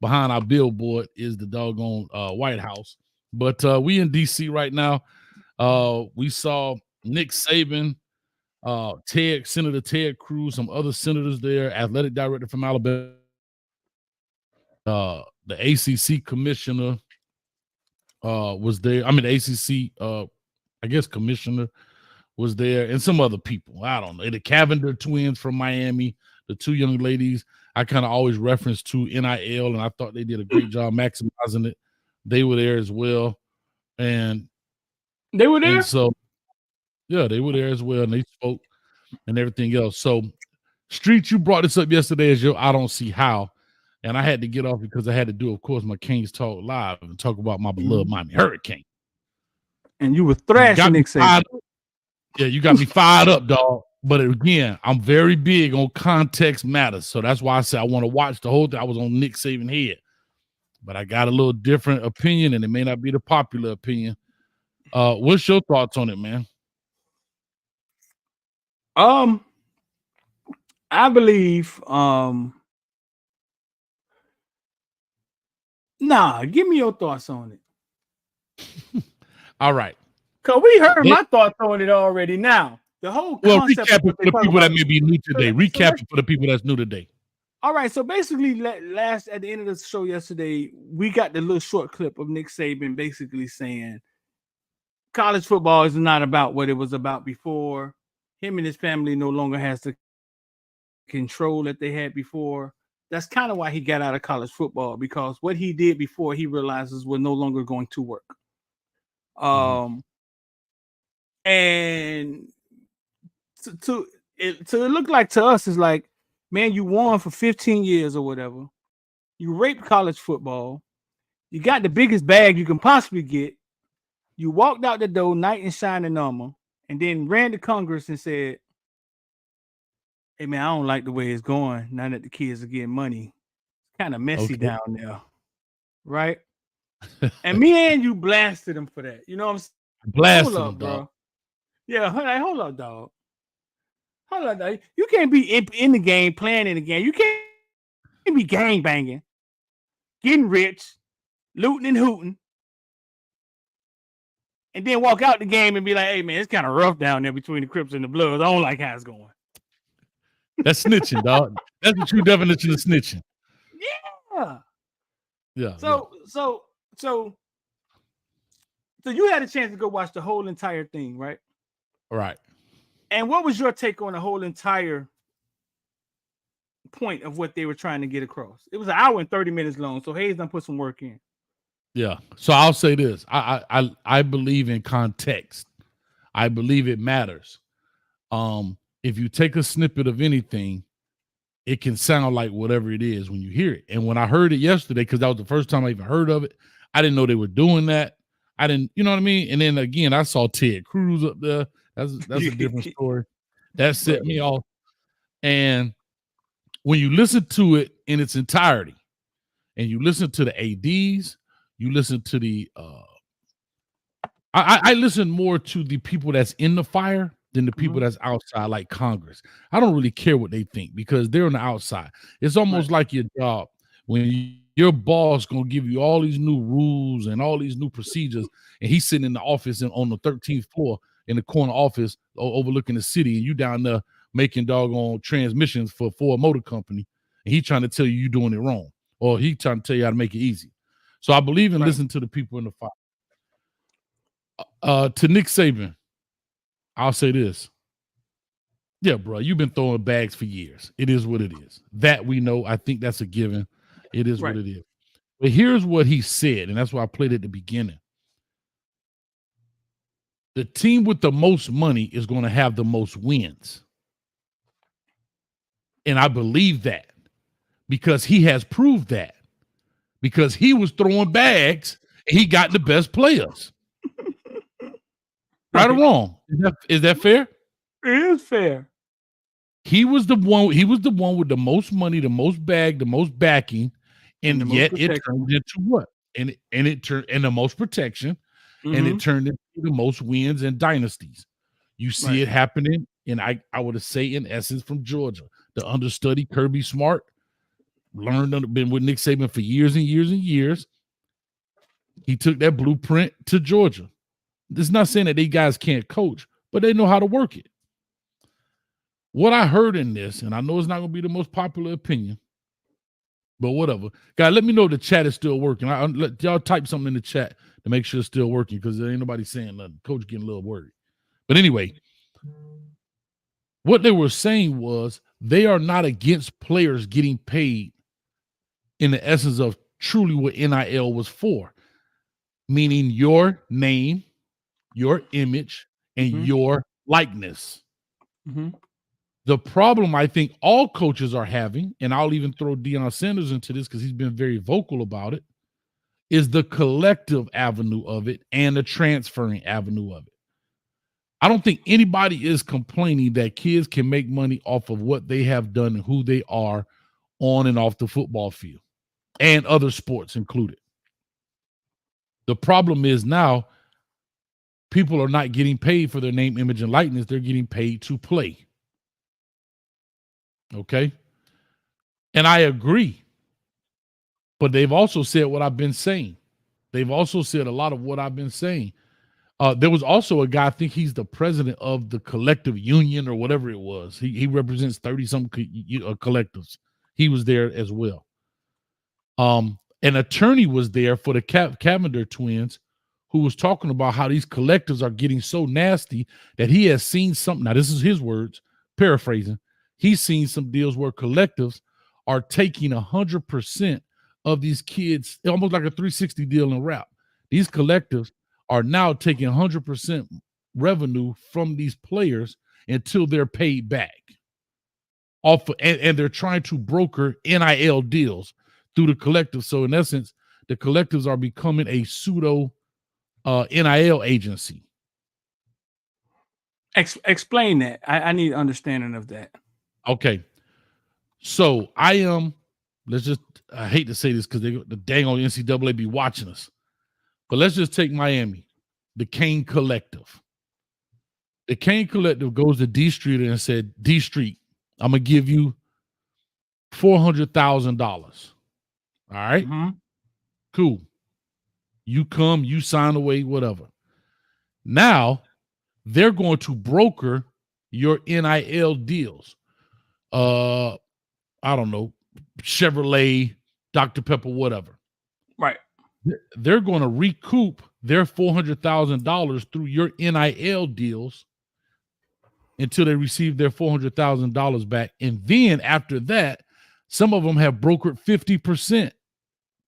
behind our billboard is the doggone White House. But we in DC right now. We saw Nick Saban, Senator Ted Cruz, some other senators there, athletic director from Alabama, the ACC commissioner was there. I mean, the ACC, I guess commissioner was there, and some other people. I don't know. The Cavender twins from Miami, the two young ladies. I kind of always reference to NIL, and I thought they did a great job maximizing it. They were there as well, and they were there. And so, yeah, they were there as well, and they spoke and everything else. So, Street, you brought this up yesterday as your I don't see how, and I had to get off because I had to do, of course, my Kings Talk Live and talk about my beloved Miami Hurricane. And you were thrashing Nick Saban. Yeah, you got me fired up, dog. But again, I'm very big on context matters. So that's why I said I want to watch the whole thing. I was on Nick Saban head. But I got a little different opinion, and it may not be the popular opinion. What's your thoughts on it, man? I believe give me your thoughts on it. All right. Because we heard my thoughts on it already now. The whole concept recap it for the people that may be new today. Recap it for the people that's new today. All right. So basically, at the end of the show yesterday, we got the little short clip of Nick Saban basically saying college football is not about what it was about before. Him and his family no longer has the control that they had before. That's kind of why he got out of college football, because what he did before he realizes was no longer going to work. And it looked like to us is like, man, you won for 15 years or whatever. You raped college football. You got the biggest bag you can possibly get. You walked out the door, knight in shining armor, and then ran to Congress and said, hey, man, I don't like the way it's going now that the kids are getting money. It's kind of messy down there, right? And me and you blasted him for that. You know what I'm saying? Blasted him, dog. Yeah, hold up, dog. Hold up, dog. You can't be in the game, playing in the game. You can't be gang banging, getting rich, looting and hooting, and then walk out the game and be like, hey, man, it's kind of rough down there between the Crips and the Bloods. I don't like how it's going. That's snitching, dog. That's the true definition of snitching. Yeah. So you had a chance to go watch the whole entire thing, right? Right. And what was your take on the whole entire point of what they were trying to get across? It was an hour and 30 minutes long, so Hayes done put some work in. Yeah. So I'll say this. I believe in context. I believe it matters. If you take a snippet of anything, it can sound like whatever it is when you hear it. And when I heard it yesterday, because that was the first time I even heard of it, I didn't know they were doing that. I didn't, you know what I mean? And then again, I saw Ted Cruz up there. That's a different story. That set me off. And when you listen to it in its entirety, and you listen to the ADs, you listen to the I listen more to the people that's in the fire than the people that's outside, like Congress. I don't really care what they think because they're on the outside. It's almost like your job when your boss gonna give you all these new rules and all these new procedures, and he's sitting in the office and on the 13th floor in the corner office overlooking the city, and you down there making doggone transmissions for Ford Motor Company, and he trying to tell you you're doing it wrong, or he trying to tell you how to make it easy. So I believe in listening to the people in the fire. To Nick Saban, I'll say this. Yeah, bro, you've been throwing bags for years. It is what it is. That we know. I think that's a given. It is what it is. But here's what he said, and that's why I played at the beginning. The team with the most money is going to have the most wins. And I believe that because he has proved that. Because he was throwing bags, and he got the best players. Right or wrong? Is that fair? It is fair. He was the one with the most money, the most bag, the most backing, and yet it turned into what? And it turned in the most protection, and it turned into the most wins and dynasties. You see it happening, and I would say in essence from Georgia, the understudy Kirby Smart. been with Nick Saban for years and years and years. He took that blueprint to Georgia. It's not saying that these guys can't coach, but they know how to work it. What I heard in this, and I know it's not going to be the most popular opinion, but whatever. Guys, let me know if the chat is still working. Let y'all type something in the chat to make sure it's still working, because there ain't nobody saying nothing. Coach getting a little worried. But anyway, what they were saying was they are not against players getting paid in the essence of truly what NIL was for, meaning your name, your image, and your likeness. The problem I think all coaches are having, and I'll even throw Deion Sanders into this because he's been very vocal about it, is the collective avenue of it and the transferring avenue of it. I don't think anybody is complaining that kids can make money off of what they have done and who they are on and off the football field, and other sports included. The problem is now people are not getting paid for their name, image, and likeness. They're getting paid to play. Okay? And I agree. But they've also said what I've been saying. They've also said a lot of what I've been saying. There was also a guy, I think he's the president of the collective union or whatever it was. He represents 30-some collectives. He was there as well. An attorney was there for the Cavender twins, who was talking about how these collectives are getting so nasty that he has seen something. Now, this is his words, paraphrasing. He's seen some deals where collectives are taking 100% of these kids, almost like a 360 deal in rap. These collectives are now taking 100% revenue from these players until they're paid back. And they're trying to broker NIL deals through the collective. So in essence, the collectives are becoming a pseudo NIL agency. Explain that. I need understanding of that. Okay. So I hate to say this because the dang on NCAA be watching us. But let's just take Miami, the Kane Collective. The Kane Collective goes to D Street and said, D Street, I'm going to give you $400,000. All right? Cool. You come, you sign away, whatever. Now, they're going to broker your NIL deals. I don't know, Chevrolet, Dr. Pepper, whatever. Right. They're going to recoup their $400,000 through your NIL deals until they receive their $400,000 back. And then after that, some of them have brokered 50%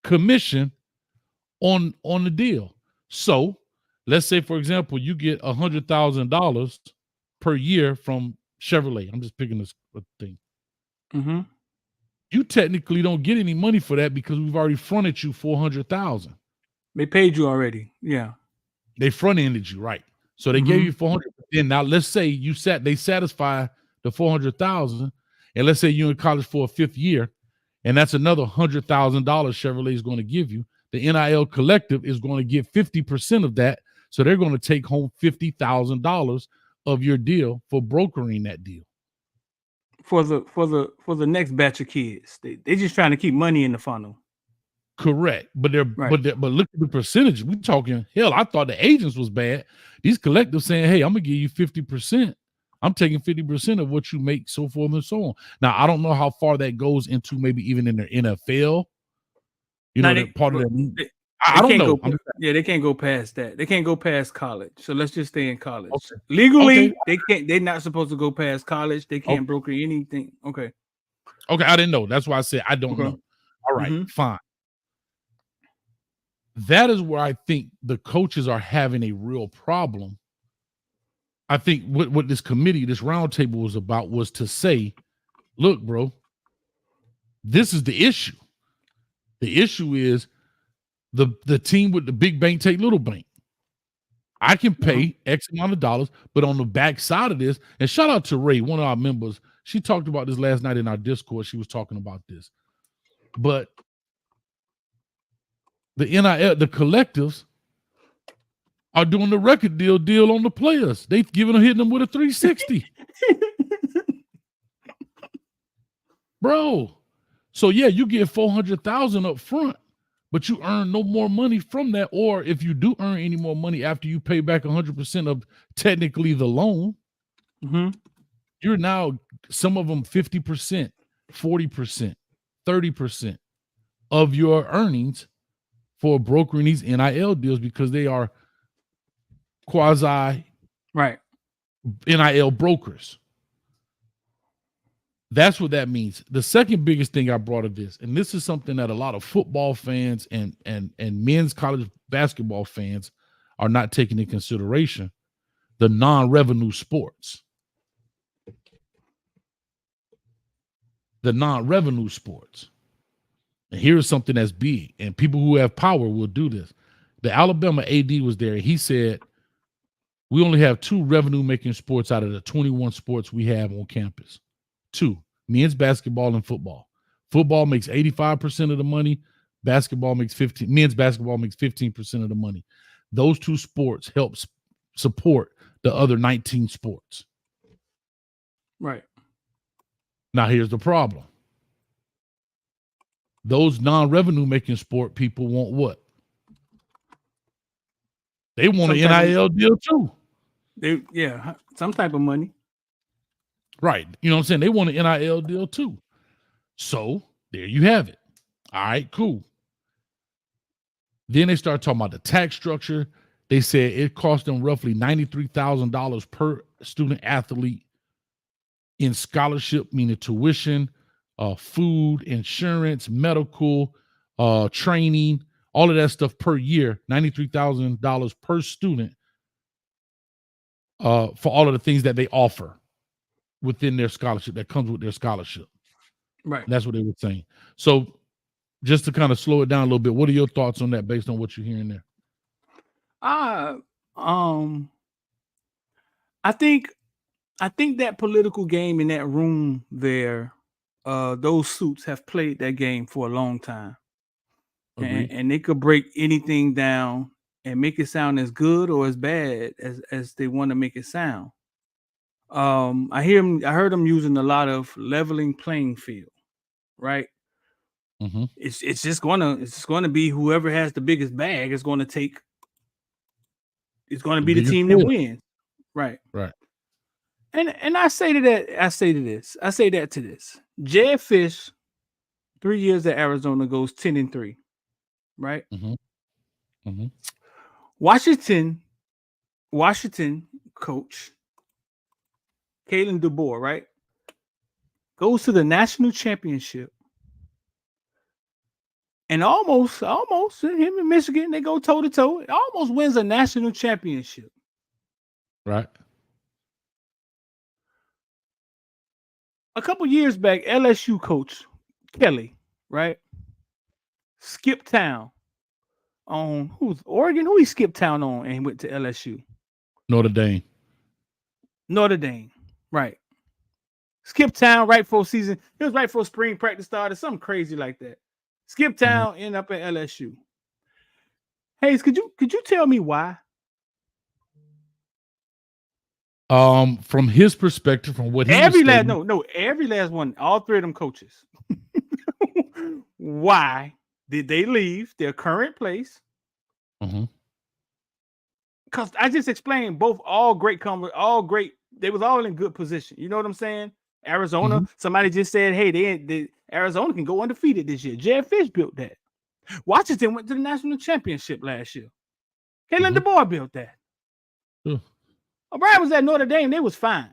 commission on the deal. So let's say, for example, you get $100,000 per year from Chevrolet. I'm just picking this thing. You technically don't get any money for that because we've already fronted you $400,000. They paid you already. Yeah. They front-ended you, right? So they gave you $400,000. Then now let's say they satisfy the $400,000, and let's say you're in college for a fifth year, and that's another $100,000 Chevrolet is going to give you. The NIL collective is going to get 50% of that, so they're going to take home $50,000 of your deal for brokering that deal. For the next batch of kids, they just trying to keep money in the funnel. Correct, but but look at the percentage. We're talking hell. I thought the agents was bad. These collectives saying, "Hey, I'm gonna give you 50%. I'm taking 50% of what you make, so forth and so on." Now, I don't know how far that goes into maybe even in their NFL. You know, they're part of that. I don't know. They can't go past that. They can't go past college. So let's just stay in college. Okay. Legally, they can't. They're not supposed to go past college. They can't broker anything. Okay. I didn't know. That's why I said I don't know. All right, fine. That is where I think the coaches are having a real problem. I think what this committee, this roundtable was about was to say, look, bro, this is the issue. The issue is the team with the big bank take little bank. I can pay X amount of dollars, but on the back side of this, and shout out to Ray, one of our members, she talked about this last night in our Discord. She was talking about this. But the NIL, the collectives are doing the record deal on the players. They've hitting them with a 360. Bro. So yeah, you get 400,000 up front, but you earn no more money from that. Or if you do earn any more money after you pay back 100% of technically the loan, you're now some of them 50%, 40%, 30% of your earnings for brokering these NIL deals because they are quasi NIL brokers. That's what that means. The second biggest thing I brought of this, and this is something that a lot of football fans and men's college basketball fans are not taking into consideration, the non-revenue sports. The non-revenue sports. And here's something that's big, and people who have power will do this. The Alabama AD was there. He said, we only have 2 revenue-making sports out of the 21 sports we have on campus. 2, men's basketball and football. Football makes 85% of the money. Men's basketball makes 15% of the money. Those 2 sports help support the other 19 sports. Right. Now, here's the problem. Those non-revenue making sport people want what? They want an NIL deal too. Some type of money. Right. You know what I'm saying? They want an NIL deal too. So there you have it. All right, cool. Then they start talking about the tax structure. They said it cost them roughly $93,000 per student athlete in scholarship, meaning tuition, food, insurance, medical, training, all of that stuff per year, $93,000 per student for all of the things that they offer within their scholarship, that comes with their scholarship. Right. And that's what they were saying. So just to kind of slow it down a little bit, what are your thoughts on that based on what you're hearing there? I think that political game in that room there, those suits have played that game for a long time. And they could break anything down and make it sound as good or as bad as they want to make it sound. I heard them using a lot of leveling playing field, right? Mm-hmm. It's just gonna be whoever has the biggest bag is going to take. It's going to be the team that wins, right? Right. And I say that to this. Jed Fish, 3 years at Arizona, goes 10-3, right? Mm-hmm. Mm-hmm. Washington coach Kalen DeBoer, right, goes to the national championship, and almost him and Michigan, they go toe to toe. Almost wins a national championship, right? A couple years back, LSU coach Kelly, right, skipped town on Oregon. Who he skipped town on and went to LSU? Notre Dame, right. Skipped town right for season. It was right for spring practice started, something crazy like that. Skip town, end up at LSU. Hayes, could you tell me why? From his perspective, from what he every last one, all 3 of them coaches. Why did they leave their current place? Because I just explained all great. They was all in good position. You know what I'm saying? Arizona. Somebody just said, hey, Arizona can go undefeated this year. Jed Fish built that. Washington went to the national championship last year. Kalen DeBoer built that. O'Brien was at Notre Dame. They was fine.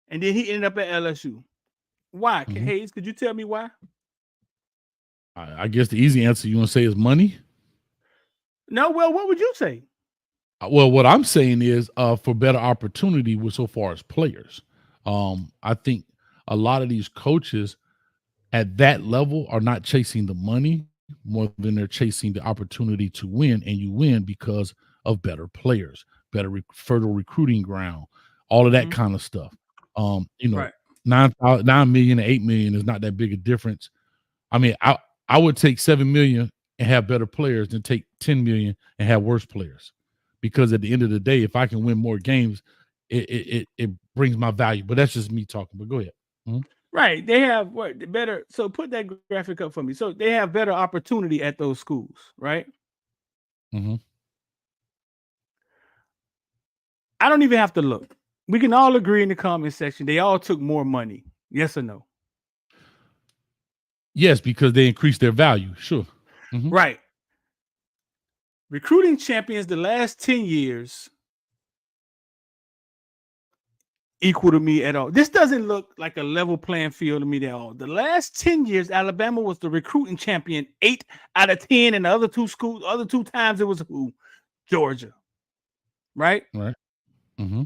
And then he ended up at LSU. Why? Hayes, could you tell me why? I guess the easy answer you want to say is money. No, well, what would you say? Well, what I'm saying is for better opportunity with so far as players. I think a lot of these coaches at that level are not chasing the money more than they're chasing the opportunity to win, and you win because of better players, better fertile recruiting ground, all of that kind of stuff. Right. 9 million and 8 million is not that big a difference. I mean, I would take 7 million and have better players than take 10 million and have worse players, because at the end of the day, if I can win more games, it brings my value. But that's just me talking. But go ahead. Right. They have what better. So put that graphic up for me. So they have better opportunity at those schools, right? Mm-hmm. I don't even have to look. We can all agree in the comment section. They all took more money. Yes or no? Yes, because they increased their value. Sure. Mm-hmm. Right. Recruiting champions the last 10 years equal to me at all. This doesn't look like a level playing field to me at all. The last 10 years, Alabama was the recruiting champion 8 out of 10, and the other two times it was who? Georgia. Right? Right. Mm-hmm.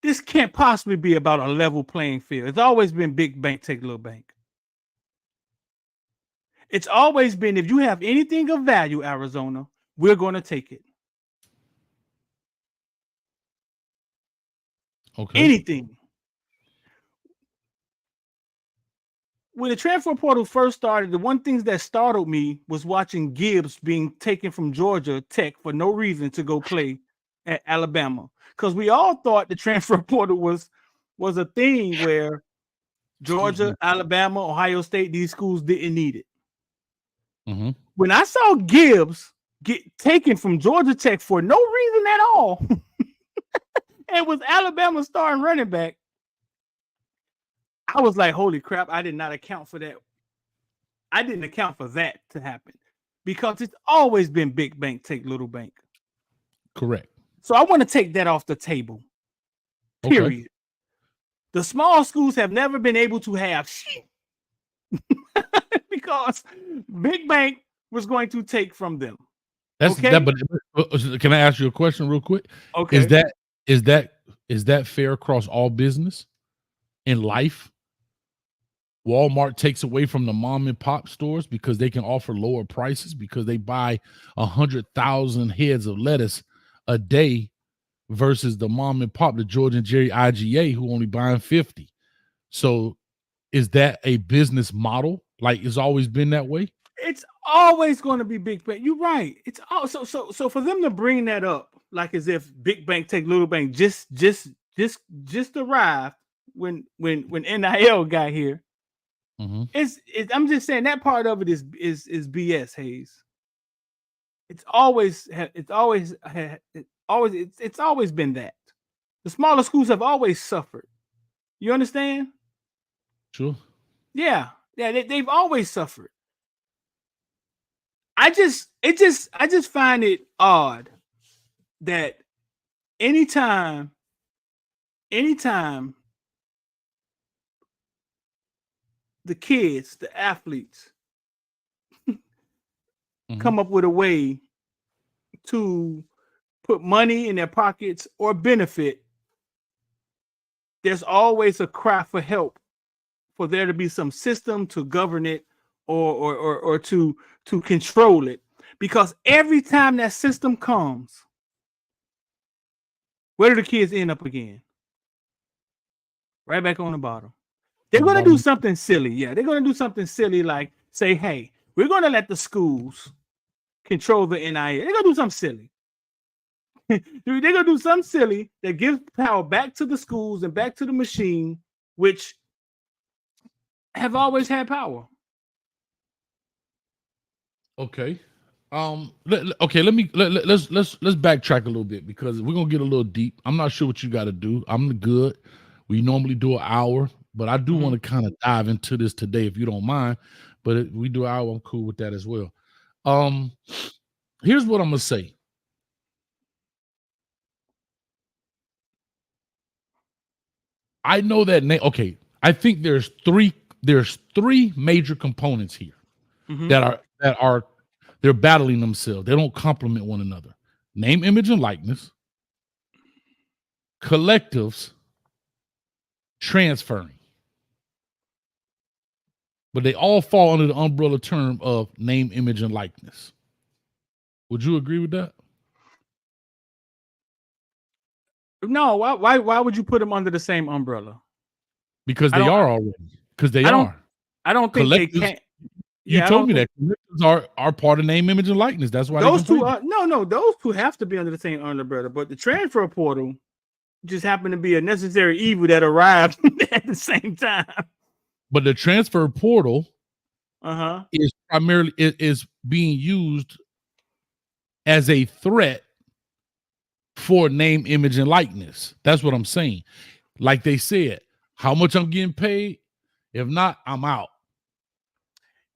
This can't possibly be about a level playing field. It's always been big bank, take little bank. It's always been if you have anything of value, Arizona, we're going to take it. Okay. Anything. When the transfer portal first started, the one thing that startled me was watching Gibbs being taken from Georgia Tech for no reason to go play at Alabama. Because we all thought the transfer portal was a thing where Georgia, Alabama, Ohio State, these schools didn't need it. Mm-hmm. When I saw Gibbs get taken from Georgia Tech for no reason at all, and was Alabama starting running back, I was like, holy crap, I did not account for that. I didn't account for that to happen because it's always been big bank, take little bank. Correct. So I want to take that off the table. Period. Okay. The small schools have never been able to have shit because big bank was going to take from them. That's okay? that. But can I ask you a question real quick? Okay. Is that fair across all business in life? Walmart takes away from the mom and pop stores because they can offer lower prices because they buy 100,000 heads of lettuce a day versus the mom and pop, the George and Jerry IGA, who only buying 50. So is that a business model? Like it's always been that way? It's always going to be big bank. You're right. It's all so for them to bring that up, like as if big bank take little bank just arrived when NIL got here. Mm-hmm. I'm just saying that part of it is BS, Hayes. It's always been that. The smaller schools have always suffered. You understand? Sure. Yeah, they've always suffered. I just find it odd that anytime the kids, the athletes, come up with a way to put money in their pockets or benefit, there's always a cry for help, for there to be some system to govern it or to control it. Because every time that system comes, where do the kids end up again? Right back on the bottom. They're going to do something silly. Yeah, they're going to do something silly like say, hey, we're going to let the schools control the NIL. They're going to do something silly. They're going to do something silly that gives power back to the schools and back to the machine, which have always had power. Okay. Let's backtrack a little bit because we're gonna get a little deep. I'm not sure what you got to do. I'm good. We normally do an hour, but I do want to kind of dive into this today, if you don't mind. But if we do an hour, I'm cool with that as well. Here's what I'm gonna say. I know that okay. I think there's three major components here that are they're battling themselves. They don't complement one another. Name, image, and likeness, collectives, transferring. But they all fall under the umbrella term of name, image, and likeness. Would you agree with that? No, why would you put them under the same umbrella? Because they are already. Because they are. I don't think they can. You told me that collectives are part of name, image, and likeness. That's why those two are those two have to be under the same umbrella. But the transfer portal just happened to be a necessary evil that arrived at the same time. But the transfer portal Uh-huh. is primarily is being used as a threat for name, image, and likeness. That's what I'm saying. Like they said, how much I'm getting paid? If not, I'm out.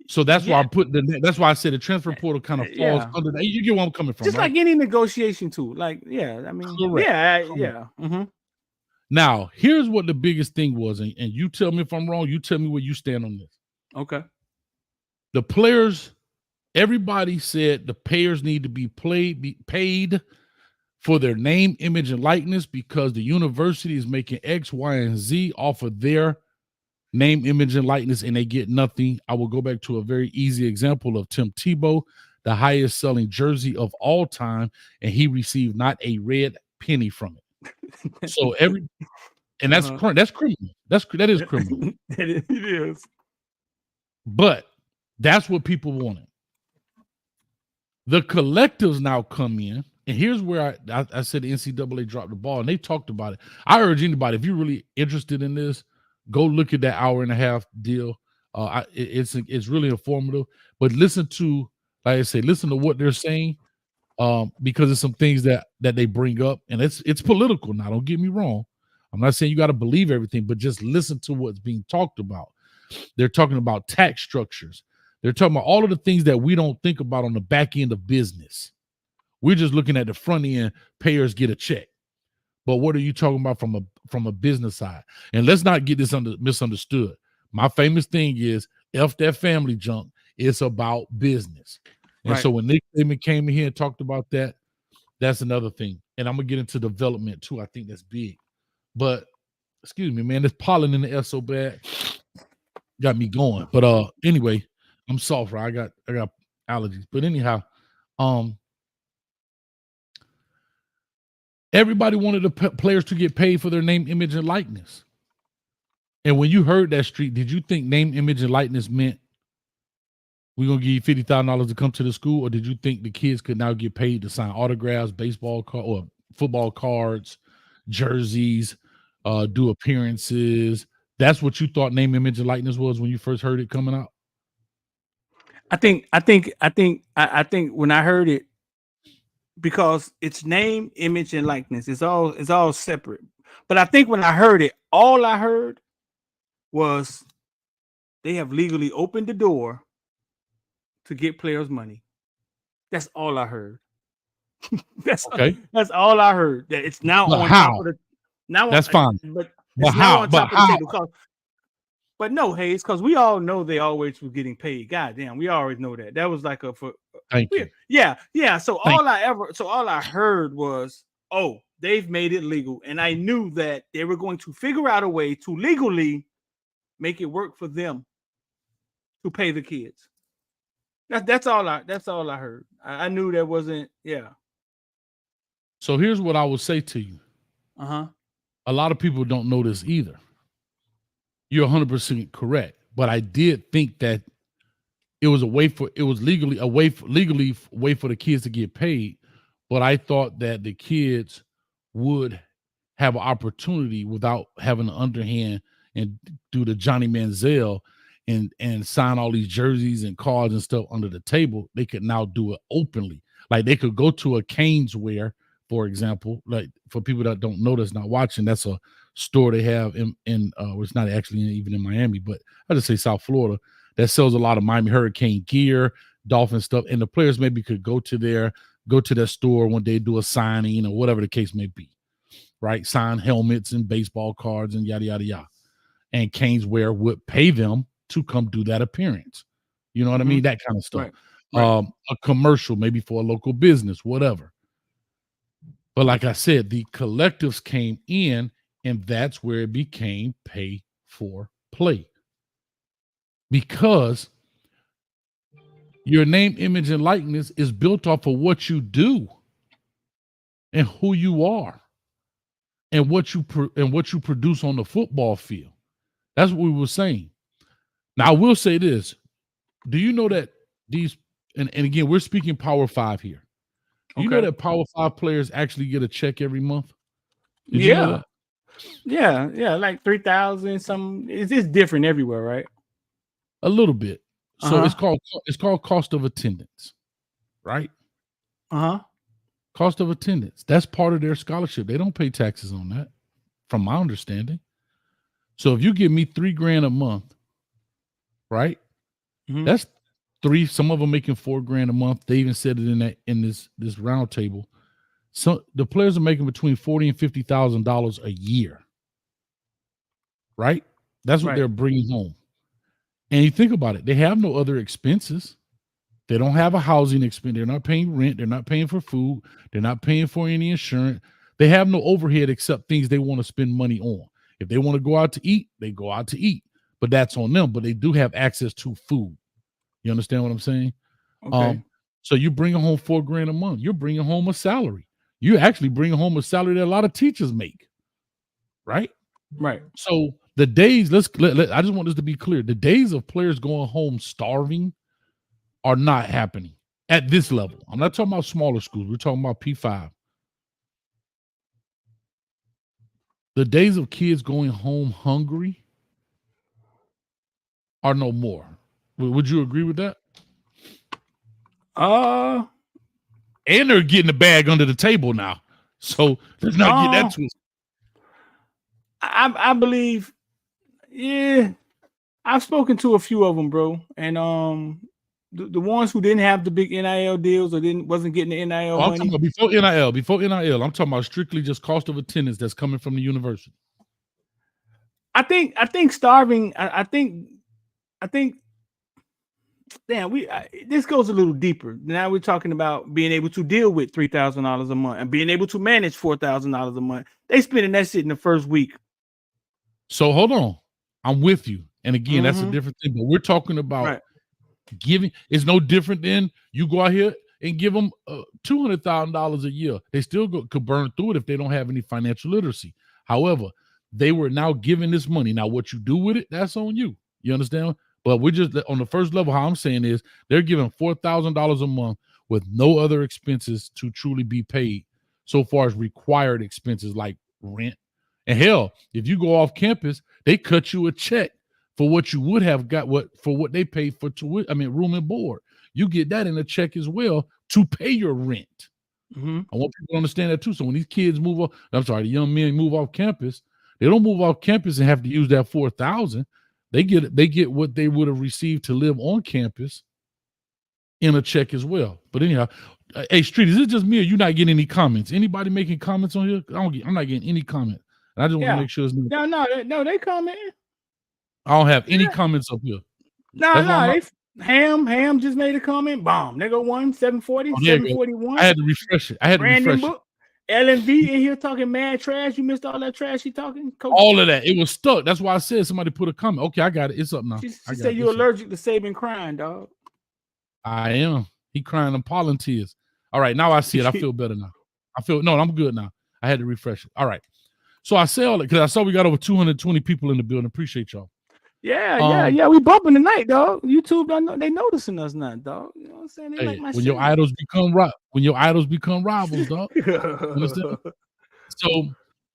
So that's why Yeah. I'm putting that's why I said the transfer portal kind of falls Yeah. under that. You get where I'm coming from, Just right? like any negotiation tool. Like, yeah, I mean, Correct. yeah. Mm-hmm. Now, here's what the biggest thing was, and you tell me if I'm wrong, you tell me where you stand on this. Okay. The players, everybody said the players need to be paid for their name, image, and likeness because the university is making X, Y, and Z off of their name, image, and likeness, and they get nothing. I will go back to a very easy example of Tim Tebow, the highest selling jersey of all time, and he received not a red penny from it. So that's Uh-huh. that's criminal. That is criminal. It is. But that's what people wanted. The collectives now come in, and here's where I said the NCAA dropped the ball, and they talked about it. I urge anybody, if you're really interested in this, go look at that hour and a half deal. It's really informative. But listen to, like I say, listen to what they're saying, because it's some things that they bring up, and it's political. Now, don't get me wrong. I'm not saying you got to believe everything, but just listen to what's being talked about. They're talking about tax structures. They're talking about all of the things that we don't think about on the back end of business. We're just looking at the front end, payers get a check. But what are you talking about from a business side? And let's not get this misunderstood. My famous thing is F that family junk. It's about business. And Right. so when Nick Saban came in here and talked about that, that's another thing. And I'm gonna get into development too. I think that's big. But excuse me, man, this pollen in the air so bad got me going. But anyway, I'm soft, right? I got allergies. But anyhow, everybody wanted the players to get paid for their name, image, and likeness. And when you heard that, Street, did you think name, image, and likeness meant we're gonna give you $50,000 to come to the school, or did you think the kids could now get paid to sign autographs, baseball or football cards, jerseys, do appearances? That's what you thought name, image, and likeness was when you first heard it coming out? I think when I heard it, because it's name, image, and likeness, it's all separate. But I think when I heard it, all I heard was they have legally opened the door to get players money. That's all I heard. that's Okay. that's all I heard. That it's now But on how? top of the now. That's fine. But But it's now how? on But top of the how? table. But no, Hayes, because we all know they always were getting paid. God damn, we always know that. That was like Thank you. yeah. So Thank all I heard was, oh, they've made it legal, and I knew that they were going to figure out a way to legally make it work for them to pay the kids. That's all I heard. I knew that wasn't. Yeah. So here's what I will say to you. Uh-huh. A lot of people don't know this either. You're 100% correct, but I did think that it was legally a way for the kids to get paid, but I thought that the kids would have an opportunity without having an underhand and do the Johnny Manziel and sign all these jerseys and cards and stuff under the table. They could now do it openly. Like they could go to a Canes Wear, for example. Like for people that don't know, that's not watching, that's a store they have in it's not actually even in Miami, but I just say South Florida, that sells a lot of Miami Hurricane gear, Dolphin stuff, and the players maybe could go to their store when they do a signing or whatever the case may be, right? Sign helmets and baseball cards and yada yada yada. And Canes Wear would pay them to come do that appearance. You know what I mean? That kind of stuff. Right. A commercial maybe for a local business, whatever. But like I said, the collectives came in, and that's where it became pay for play. Because your name, image, and likeness is built off of what you do and who you are and what you produce on the football field. That's what we were saying. Now, I will say this. Do you know that these, and again, we're speaking Power 5 here. Do you know that Power 5 players actually get a check every month? Did you know that? Yeah, like 3,000. Some it's just different everywhere, right? A little bit. So Uh huh. it's called cost of attendance, right? Uh huh. Cost of attendance. That's part of their scholarship. They don't pay taxes on that, from my understanding. So if you give me $3,000 a month, right? Mm-hmm. That's three. Some of them making $4,000 a month. They even said it in this round table. So the players are making between $40,000 and $50,000 a year, right? That's what Right. they're bringing home. And you think about it, they have no other expenses. They don't have a housing expense. They're not paying rent. They're not paying for food. They're not paying for any insurance. They have no overhead except things they want to spend money on. If they want to go out to eat, they go out to eat. But that's on them. But they do have access to food. You understand what I'm saying? Okay. Um, so you bring home $4,000 a month. You're bringing home a salary. You're actually bringing home a salary that a lot of teachers make, right? Right. So the days, I just want this to be clear. The days of players going home starving are not happening at this level. I'm not talking about smaller schools. We're talking about P5. The days of kids going home hungry are no more. Would you agree with that? Uh, And they're getting the bag under the table now. So let's not get that twisted. I believe, yeah, I've spoken to a few of them, bro, and the ones who didn't have the big NIL deals or wasn't getting the NIL Oh, I'm talking money. about before NIL. I'm talking about strictly just cost of attendance that's coming from the university. I think starving. I think. Damn, this goes a little deeper. Now we're talking about being able to deal with $3,000 a month and being able to manage $4,000 a month. They spending that shit in the first week. So hold on. I'm with you. And again, that's a Mm-hmm. different thing. But we're talking about Right. giving. It's no different than you go out here and give them $200,000 a year. They still could burn through it if they don't have any financial literacy. However, they were now given this money. Now, what you do with it, that's on you. You understand? But we're just on the first level. How I'm saying is they're giving $4,000 a month with no other expenses to truly be paid, so far as required expenses like rent. And hell, if you go off campus, they cut you a check for what you would have got for what they paid for room and board. You get that in a check as well to pay your rent. Mm-hmm. I want people to understand that too. So when these kids the young men move off campus, they don't move off campus and have to use that $4,000. They get what they would have received to live on campus in a check as well. But anyhow, hey Street, is it just me or you not getting any comments? Anybody making comments on here? I'm not getting any comment. And I just want to make sure it's No, they comment. I don't have any comments up here. That's why I'm not. Ham just made a comment. Bomb. They go 740, 741. I had to refresh it. Random book. LNV in here talking mad trash. You missed all that trash he talking. Coach. All of that. It was stuck. That's why I said somebody put a comment. Okay, I got it. It's up now. She said you're allergic to Saban crying, dog. I am. He crying them pollen tears. All right, now I see it. I feel better now. I'm good now. I had to refresh it. All right. So I say all that because I saw we got over 220 people in the building. Appreciate y'all. Yeah. We bumping tonight, dog. YouTube, they noticing us now, dog. You know what I'm saying? They like my when shit. your idols become rivals, dog. Understand?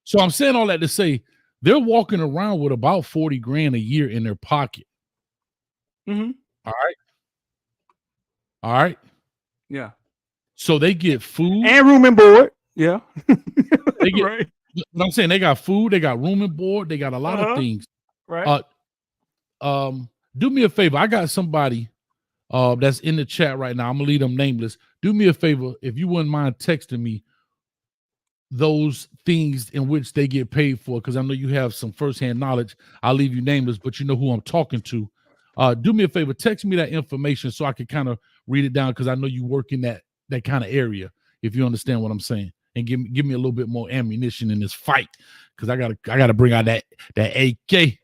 So I'm saying all that to say they're walking around with about $40,000 a year in their pocket. Mm-hmm. All right. Yeah. So they get food and room and board. Yeah. They get, right. But I'm saying they got food, they got room and board, they got a lot of things. Right. Do me a favor. I got somebody that's in the chat right now. I'm gonna leave them nameless. Do me a favor, if you wouldn't mind texting me those things in which they get paid for, because I know you have some firsthand knowledge. I'll leave you nameless, but you know who I'm talking to. Do me a favor, text me that information so I can kind of read it down, because I know you work in that kind of area, if you understand what I'm saying, and give me a little bit more ammunition in this fight, because I gotta bring out that AK.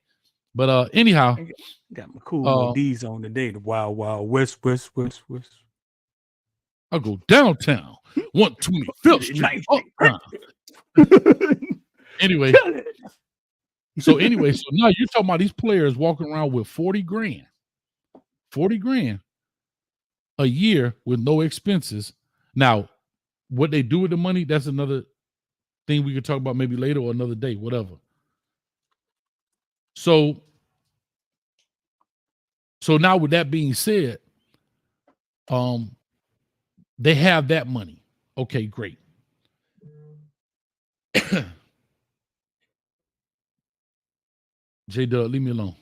But anyhow, got my cool D's on today. The wild west. I'll go downtown, 125th Street. Anyway, so now you're talking about these players walking around with $40,000 a year with no expenses. Now, what they do with the money, that's another thing we could talk about maybe later or another day, whatever. So now with that being said, they have that money. Okay, great. J-Dub, leave me alone.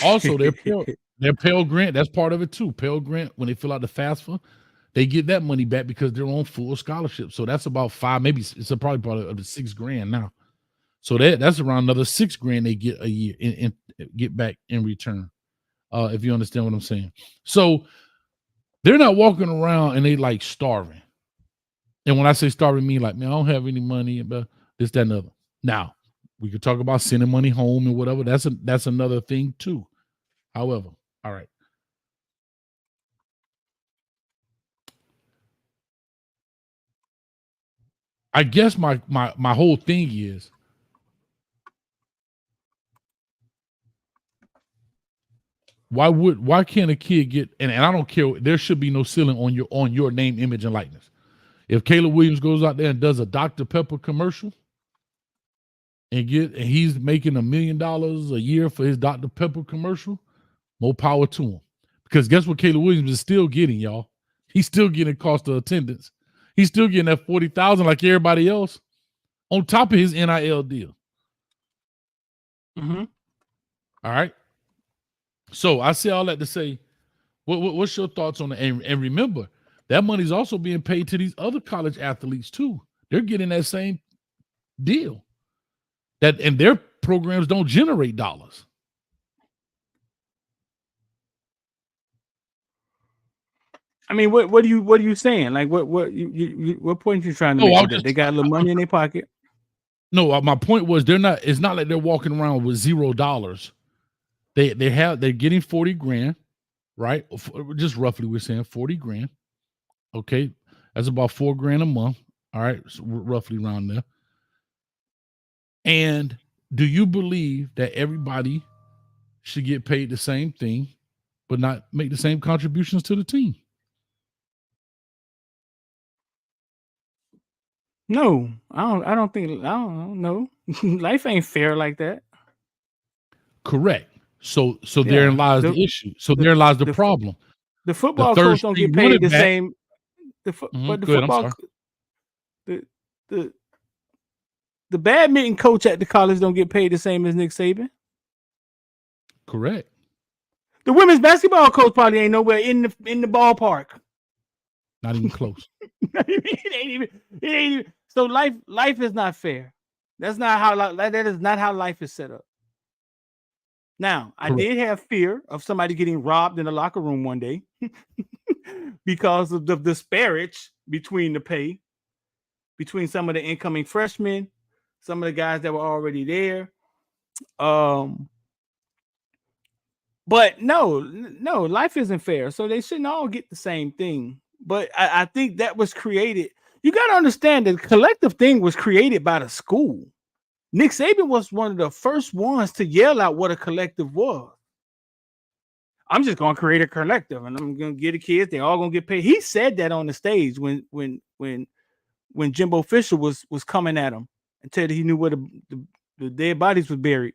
Also, their Pell Grant, that's part of it too. Pell Grant, when they fill out the FAFSA, they get that money back because they're on full scholarship. So that's about $5, maybe it's probably part of the $6,000 now. So that's around another $6,000 they get a year and get back in return. If you understand what I'm saying. So they're not walking around and they like starving. And when I say starving, I mean like, man, I don't have any money, but this, that, and other. Now, we could talk about sending money home and whatever. That's another thing too. However, all right. I guess my whole thing is, why can't a kid get, and I don't care, there should be no ceiling on your name, image, and likeness. If Caleb Williams goes out there and does a Dr. Pepper commercial and he's making $1 million a year for his Dr. Pepper commercial, more power to him. Because guess what Caleb Williams is still getting, y'all? He's still getting cost of attendance. He's still getting that $40,000 like everybody else on top of his NIL deal. Mm-hmm. All right. So I say all that to say, what's your thoughts on it? And remember, that money's also being paid to these other college athletes too. They're getting that same deal. And their programs don't generate dollars. I mean, what are you saying? Like, what point are you trying to make? That they got a little money in their pocket? No, my point was it's not like they're walking around with $0. They're getting $40,000, right? Just roughly, we're saying $40,000. Okay, that's about $4,000 a month. All right, so roughly around there. And do you believe that everybody should get paid the same thing, but not make the same contributions to the team? No, I don't know. Life ain't fair like that. Correct. So therein lies the issue. So there lies the problem. The football coach don't get paid the same. But the football, the badminton coach at the college don't get paid the same as Nick Saban. Correct. The women's basketball coach probably ain't nowhere in the ballpark. Not even close. It ain't even. So life is not fair. That is not how life is set up. Now, I did have fear of somebody getting robbed in the locker room one day because of the disparage between the pay between some of the incoming freshmen, some of the guys that were already there. But no, life isn't fair. So they shouldn't all get the same thing. But I think that was created. You got to understand that the collective thing was created by the school. Nick Saban was one of the first ones to yell out what a collective was. I'm just going to create a collective and I'm going to get the kids. They're all going to get paid. He said that on the stage when Jimbo Fisher was coming at him and said he knew where the dead bodies were buried.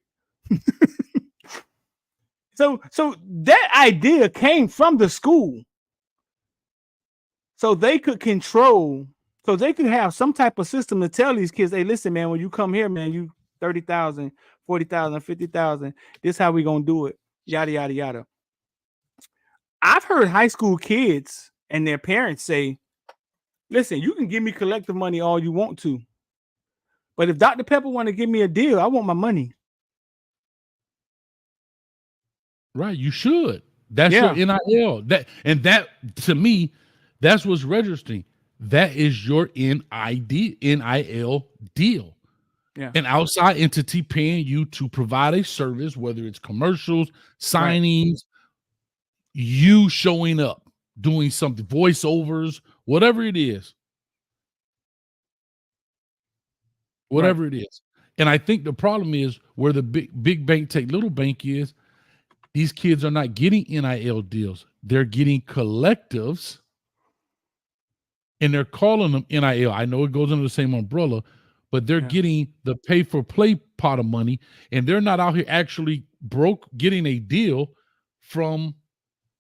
So that idea came from the school. So they could control, so they could have some type of system to tell these kids, hey, listen, man, when you come here, man, you 30,000, 40,000, 50,000. This is how we going to do it. Yada, yada, yada. I've heard high school kids and their parents say, listen, you can give me collective money all you want to. But if Dr. Pepper want to give me a deal, I want my money. Right, you should. That's your NIL. That to me, that's what's registering. That is your NIL deal. Yeah. An outside entity paying you to provide a service, whether it's commercials, signings, you showing up, doing something, voiceovers, whatever it is. Whatever it is. And I think the problem is where the big bank take little bank is, these kids are not getting NIL deals. They're getting collectives, and they're calling them NIL. I know it goes under the same umbrella, but they're getting the pay for play pot of money, and they're not out here actually getting a deal from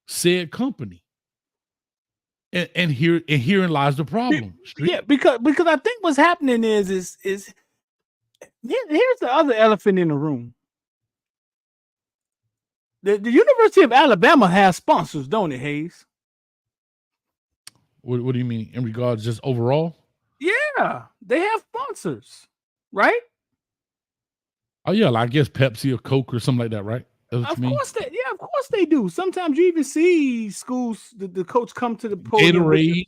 said company. And herein lies the problem. Yeah, because I think what's happening is here's the other elephant in the room. The University of Alabama has sponsors, don't it, Hayes? What do you mean in regards just overall? Yeah, they have sponsors, right? Oh yeah, like I guess Pepsi or Coke or something like that, right? Of course they do. Sometimes you even see schools, the coach come to the podium Gatorade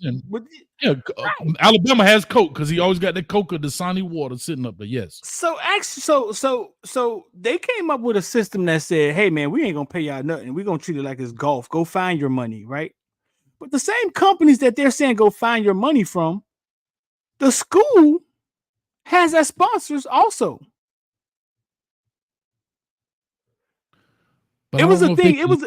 Alabama has Coke because he always got the Coke or the Dasani water sitting up there. Yes. So actually, so they came up with a system that said, "Hey man, we ain't gonna pay y'all nothing. We're gonna treat it like it's golf. Go find your money, right?" But the same companies that they're saying go find your money from, the school has as sponsors also. But it was a thing. It was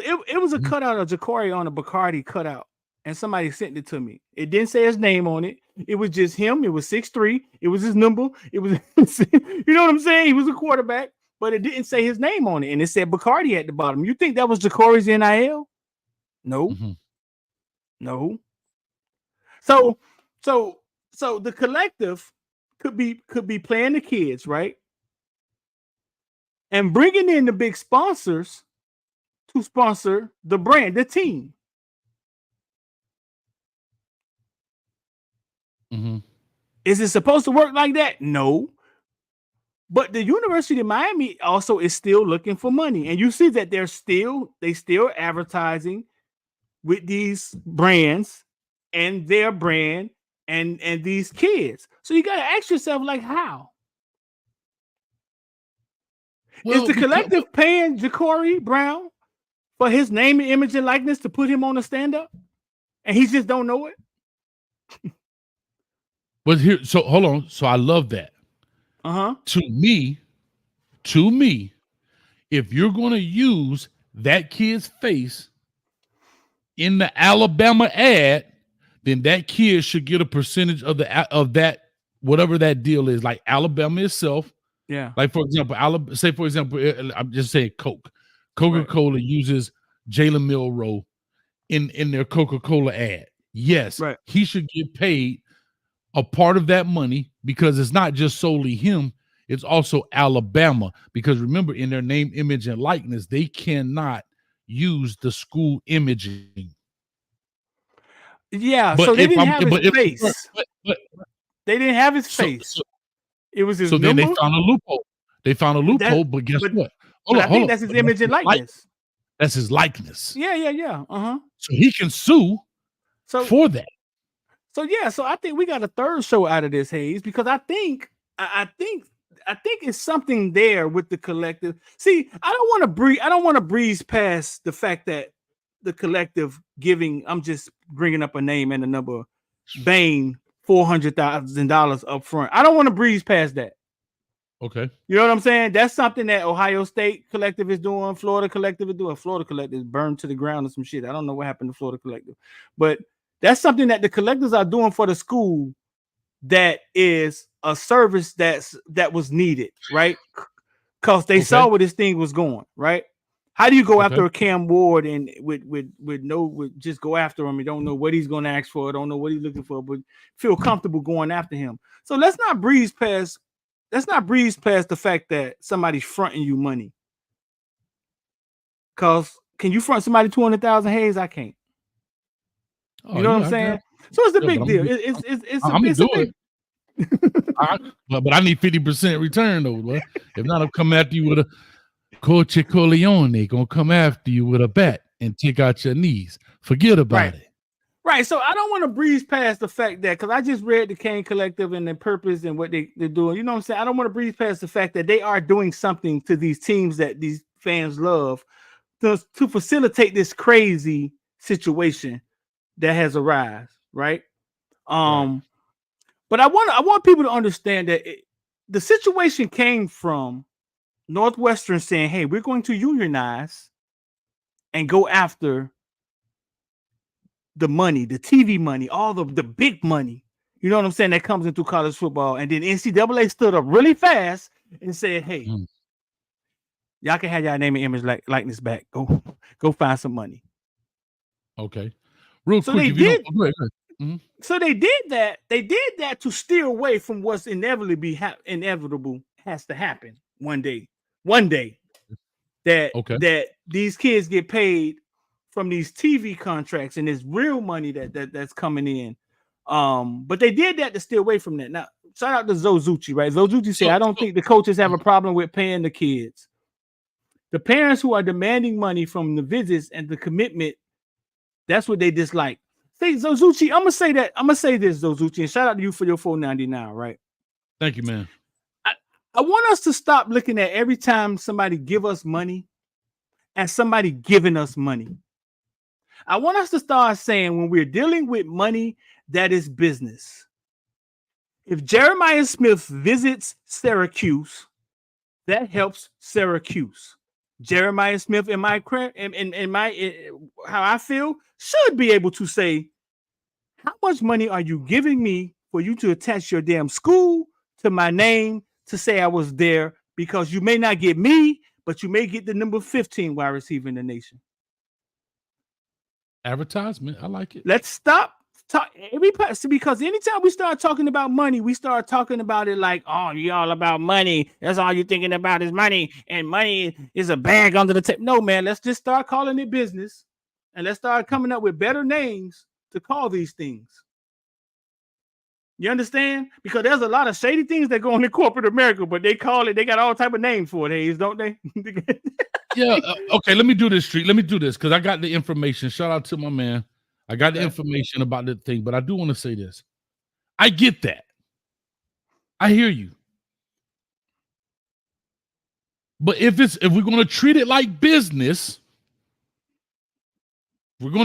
a cutout of Ja'Cory on a Bacardi cutout, and somebody sent it to me. It didn't say his name on it. It was just him. It was 6'3". It was his number. It was, you know what I'm saying? He was a quarterback, but it didn't say his name on it, and it said Bacardi at the bottom. You think that was Ja'Cory's NIL? No, no. So the collective could be playing the kids, right, and bringing in the big sponsors to sponsor the brand, the team. Is it supposed to work like that? No. But the University of Miami also is still looking for money. And you see that they still advertising with these brands and their brand and these kids. So you got to ask yourself, like, how? Well, is the collective paying Ja'Cory Brown for his name and image and likeness to put him on a stand-up? And he just don't know it? But here, so hold on. So I love that. To me, if you're going to use that kid's face in the Alabama ad, then that kid should get a percentage of that whatever that deal is. Like Alabama itself. Yeah. Like for example, I'm just saying Coca-Cola uses Jalen Milroe in their Coca-Cola ad. Yes, he should get paid a part of that money because it's not just solely him, it's also Alabama. Because remember, in their name, image, and likeness, they cannot use the school imaging. Yeah, but so they didn't have his face. They didn't have his face. It was his number. Then they found a loophole. But guess what? I think that's his image and likeness. That's his likeness. Yeah. So he can sue for that. So I think we got a third show out of this, Hayes, because I think it's something there with the collective. See, I don't want to breeze past the fact that the collective giving, I'm just bringing up a name and a number, Bain $400,000 up front. I don't want to breeze past that. Okay. You know what I'm saying? That's something that Ohio State collective is doing. Florida collective is doing. Florida collective is burned to the ground or some shit. I don't know what happened to Florida collective, but that's something that the collectives are doing for the school that is a service that was needed, right? Because they saw where this thing was going, right? How do you go after a Cam Ward and with just go after him and don't know what he's going to ask for, don't know what he's looking for, but feel comfortable going after him? So let's not breeze past the fact that somebody's fronting you money. Because can you front somebody 200,000, Hayes? I can't. You know what I'm saying? So it's a big deal. I'm gonna do it. But I need 50% return though. Bro. If not, I'll come after you with a Coach Corleone gonna come after you with a bat and take out your knees. Forget about it. Right. So I don't want to breeze past the fact that, because I just read the Kane Collective and their purpose and what they're doing. You know what I'm saying? I don't want to breeze past the fact that they are doing something to these teams that these fans love to facilitate this crazy situation that has arisen, right? But I want people to understand that the situation came from Northwestern saying, "Hey, we're going to unionize and go after the money, the TV money, all the big money You know what I'm saying? That comes into college football. And then NCAA stood up really fast and said, hey, y'all can have y'all name and image likeness back. Go find some money. Okay. Real So quick, they if you did. don't go ahead. Mm-hmm. So they did that. They did that to steer away from what's inevitable has to happen one day. One day that these kids get paid from these TV contracts and there's real money that's coming in. But they did that to steer away from that. Now, shout out to Zozuchi, right? Zozuchi said, I don't think the coaches have a problem with paying the kids. The parents who are demanding money from the visits and the commitment, that's what they dislike. Say, Zozuchi, I'm gonna say this, Zozuchi, and shout out to you for your $4.99, right? Thank you, man. I want us to stop looking at every time somebody give us money as somebody giving us money. I want us to start saying when we're dealing with money, that is business. If Jeremiah Smith visits Syracuse, that helps Syracuse. Jeremiah Smith, in my how I feel, should be able to say, how much money are you giving me for you to attach your damn school to my name to say I was there? Because you may not get me, but you may get the number 15 wide receiver in the nation. Advertisement, I like it. Let's stop because anytime we start talking about money, we start talking about it like, oh, you all about money. That's all you're thinking about is money, and money is a bag under the table. No, man, let's just start calling it business, and let's start coming up with better names to call these things. You understand? Because there's a lot of shady things that go on in corporate America, but they got all type of names for it, Hayes, don't they? Yeah. Okay, let me do this, Street. Let me do this because I got the information. Shout out to my man. I got the information about the thing, but I do want to say this. I get that. I hear you. But if we're going to treat it like business, let's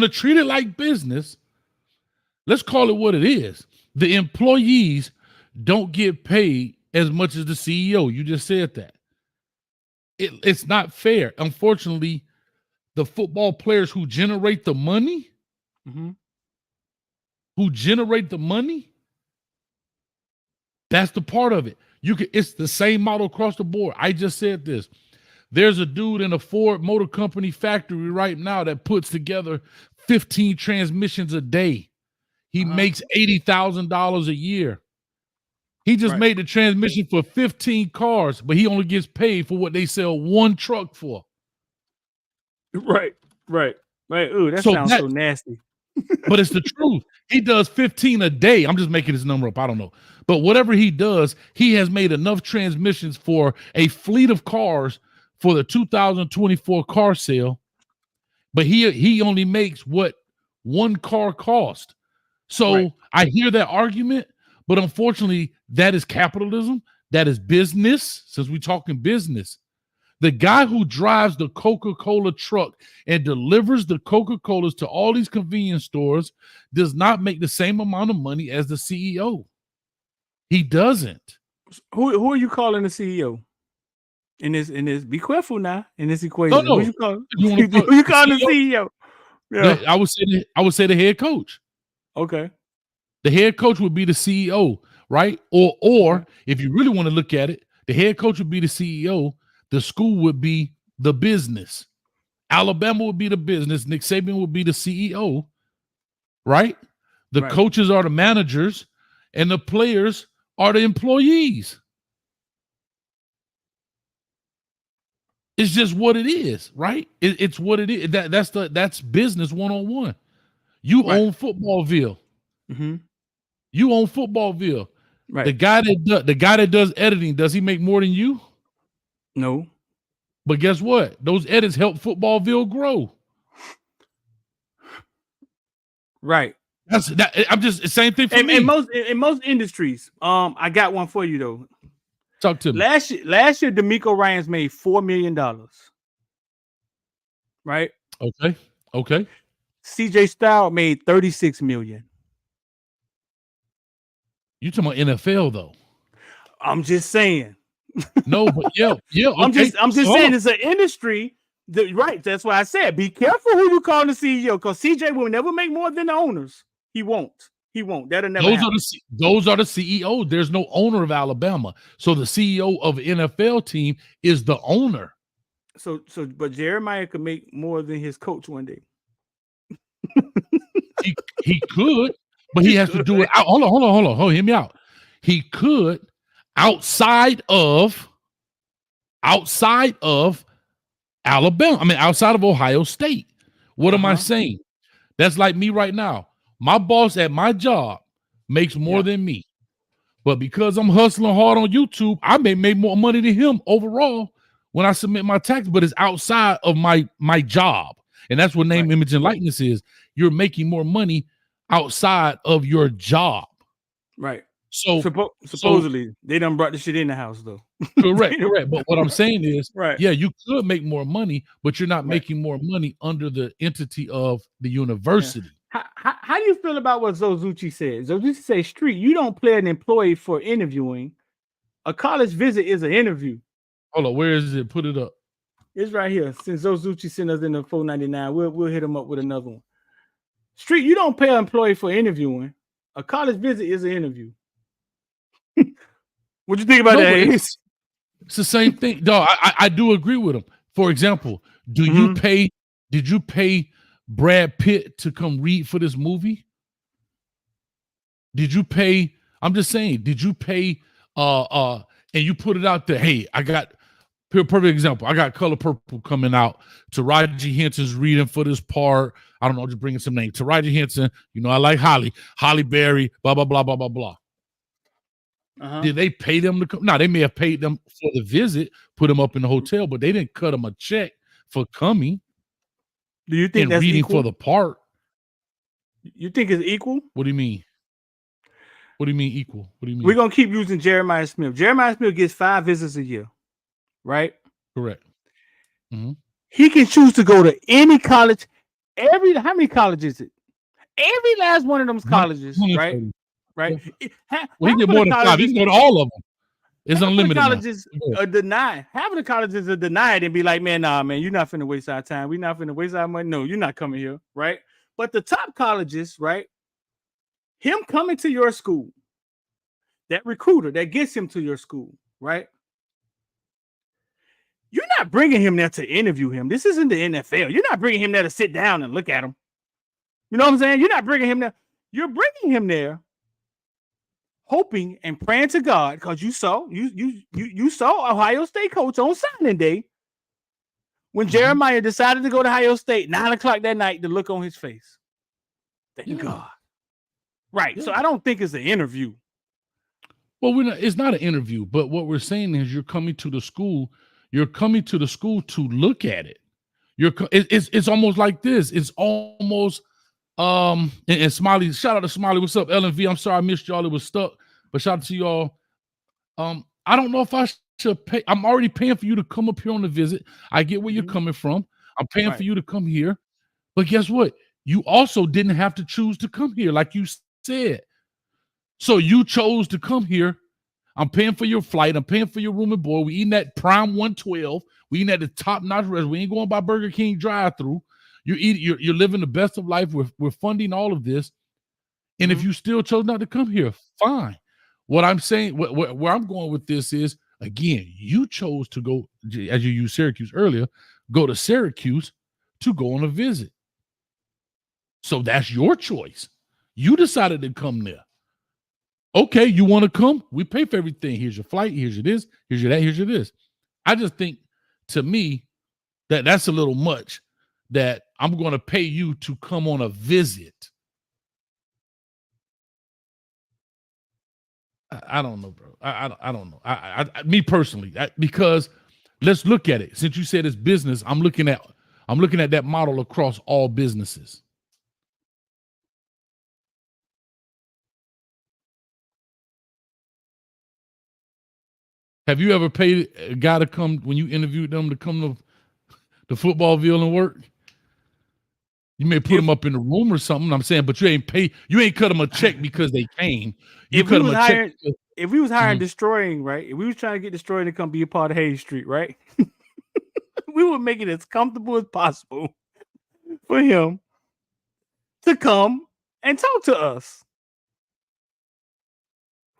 call it what it is. The employees don't get paid as much as the CEO. You just said that. It's not fair. Unfortunately, the football players who generate the money, that's the part of it. It's the same model across the board. I just said this. There's a dude in a Ford Motor Company factory right now that puts together 15 transmissions a day. He makes $80,000 a year. He just made the transmission for 15 cars, but he only gets paid for what they sell one truck for. Right. Ooh, that sounds so nasty. But it's the truth. He does 15 a day. I'm just making this number up. I don't know. But whatever he does, he has made enough transmissions for a fleet of cars for the 2024 car sale. But he only makes what one car cost. So I hear that argument, but unfortunately, that is capitalism. That is business, since we're talking business. The guy who drives the Coca-Cola truck and delivers the Coca-Colas to all these convenience stores does not make the same amount of money as the CEO. He doesn't. Who are you calling the CEO? In this, be careful now in this equation. No. Who you calling? Who you calling the CEO? Yeah. I would say the head coach. Okay. The head coach would be the CEO, right? Or if you really want to look at it, the head coach would be the CEO. The school would be the business. Alabama would be the business. Nick Saban would be the CEO, right? The coaches are the managers, and the players are the employees. It's just what it is, right? It's what it is. That's business 101. You own Footballville. You own Footballville. Right. The guy that does editing, does he make more than you? No. But guess what? Those edits help Footballville grow. Right. I'm just same thing for me. In most industries. I got one for you though. Talk to me. Last year, D'Amico Ryans made $4 million. Right. Okay. CJ Stroud made $36 million. You talking about NFL though? I'm just saying. No, but yeah. Okay. I'm just saying it's an industry. That's why I said be careful who you call the CEO, because CJ will never make more than the owners. He won't. He won't. That'll never Those happen. those are the CEO. There's no owner of Alabama. So the CEO of an NFL team is the owner. But Jeremiah could make more than his coach one day. He could, but he has to do it out. Hold on. Hear me out. He could outside of Alabama. I mean, outside of Ohio State. What am I saying? That's like me right now. My boss at my job makes more than me. But because I'm hustling hard on YouTube, I may make more money than him overall when I submit my tax, but it's outside of my job. And that's what name, image, and likeness is. You're making more money outside of your job. Right. So supposedly they done brought the shit in the house though. Correct. But what I'm saying is, right. Yeah, you could make more money, but you're not making more money under the entity of the university. Yeah. How do you feel about what Zozuchi said? Zozuchi says, Street, you don't play an employee for interviewing. A college visit is an interview. Hold on, where is it? Put it up. It's right here. Since Zozuchi sent us in the 499, we'll hit him up with another one. Street, you don't pay an employee for interviewing. A college visit is an interview. What you think about that? It's the same thing. No, I do agree with him. For example, did you pay Brad Pitt to come read for this movie? Did you pay? I'm just saying, did you pay and you put it out there? Hey, I got perfect example. I got Color Purple coming out. Taraji Henson's reading for this part. I don't know, just bringing some names. Taraji Henson, I like Holly Berry, blah, blah, blah, blah, blah, blah. Did they pay them to come? No, they may have paid them for the visit, put them up in the hotel, but they didn't cut them a check for coming. Do you think that's reading equal? For the part? You think it's equal? What do you mean? What do you mean equal? What do you mean? We're gonna keep using Jeremiah Smith. Jeremiah Smith gets 5 visits a year, right? Correct. He can choose to go to any college. How many colleges is it? Every last one of them colleges, right? Right. Yeah. Well, he get more than 5. He can go to all of them. It's unlimited. Colleges are denied. Half of the colleges are denied and be like, man, nah, man, you're not finna waste our time. We're not finna waste our money. No, you're not coming here, right? But the top colleges, right? Him coming to your school, that recruiter that gets him to your school, right? You're not bringing him there to interview him. This isn't the NFL. You're not bringing him there to sit down and look at him. You know what I'm saying? You're not bringing him there. You're bringing him there hoping and praying to God, because you saw Ohio State coach on signing day when Jeremiah decided to go to Ohio State 9:00 that night, the look on his face. Thank God. Right. Yeah. So I don't think it's an interview. Well, it's not an interview, but what we're saying is you're coming to the school. You're coming to the school to look at it. It's almost like this. It's almost and Smiley, shout out to Smiley. What's up, LNV? I'm sorry I missed y'all. It was stuck, but shout out to y'all. I don't know if I should pay. I'm already paying for you to come up here on the visit. I get where you're coming from. I'm paying for you to come here, but guess what? You also didn't have to choose to come here, like you said. So you chose to come here. I'm paying for your flight. I'm paying for your room and board. We eating at Prime 112. We eating at the top-notch restaurant. We ain't going by Burger King drive-through. You're living the best of life. We're funding all of this. And if you still chose not to come here, fine. What I'm saying, where I'm going with this is, again, you chose to go, as you used Syracuse earlier, go to Syracuse to go on a visit. So that's your choice. You decided to come there. Okay, you want to come? We pay for everything. Here's your flight. Here's your this. Here's your that. Here's your this. I just think, to me, that's a little much, that I'm going to pay you to come on a visit. I don't know, bro. I don't know. Me personally, because let's look at it. Since you said it's business, I'm looking at that model across all businesses. Have you ever paid a guy to come, when you interviewed them, to come to the Footballville and work? You may put them up in a room or something. I'm saying, but you ain't cut them a check because they came. You cut them a check. If we was hiring Destroying, right? If we was trying to get Destroying to come be a part of Hayes Street, right? We would make it as comfortable as possible for him to come and talk to us.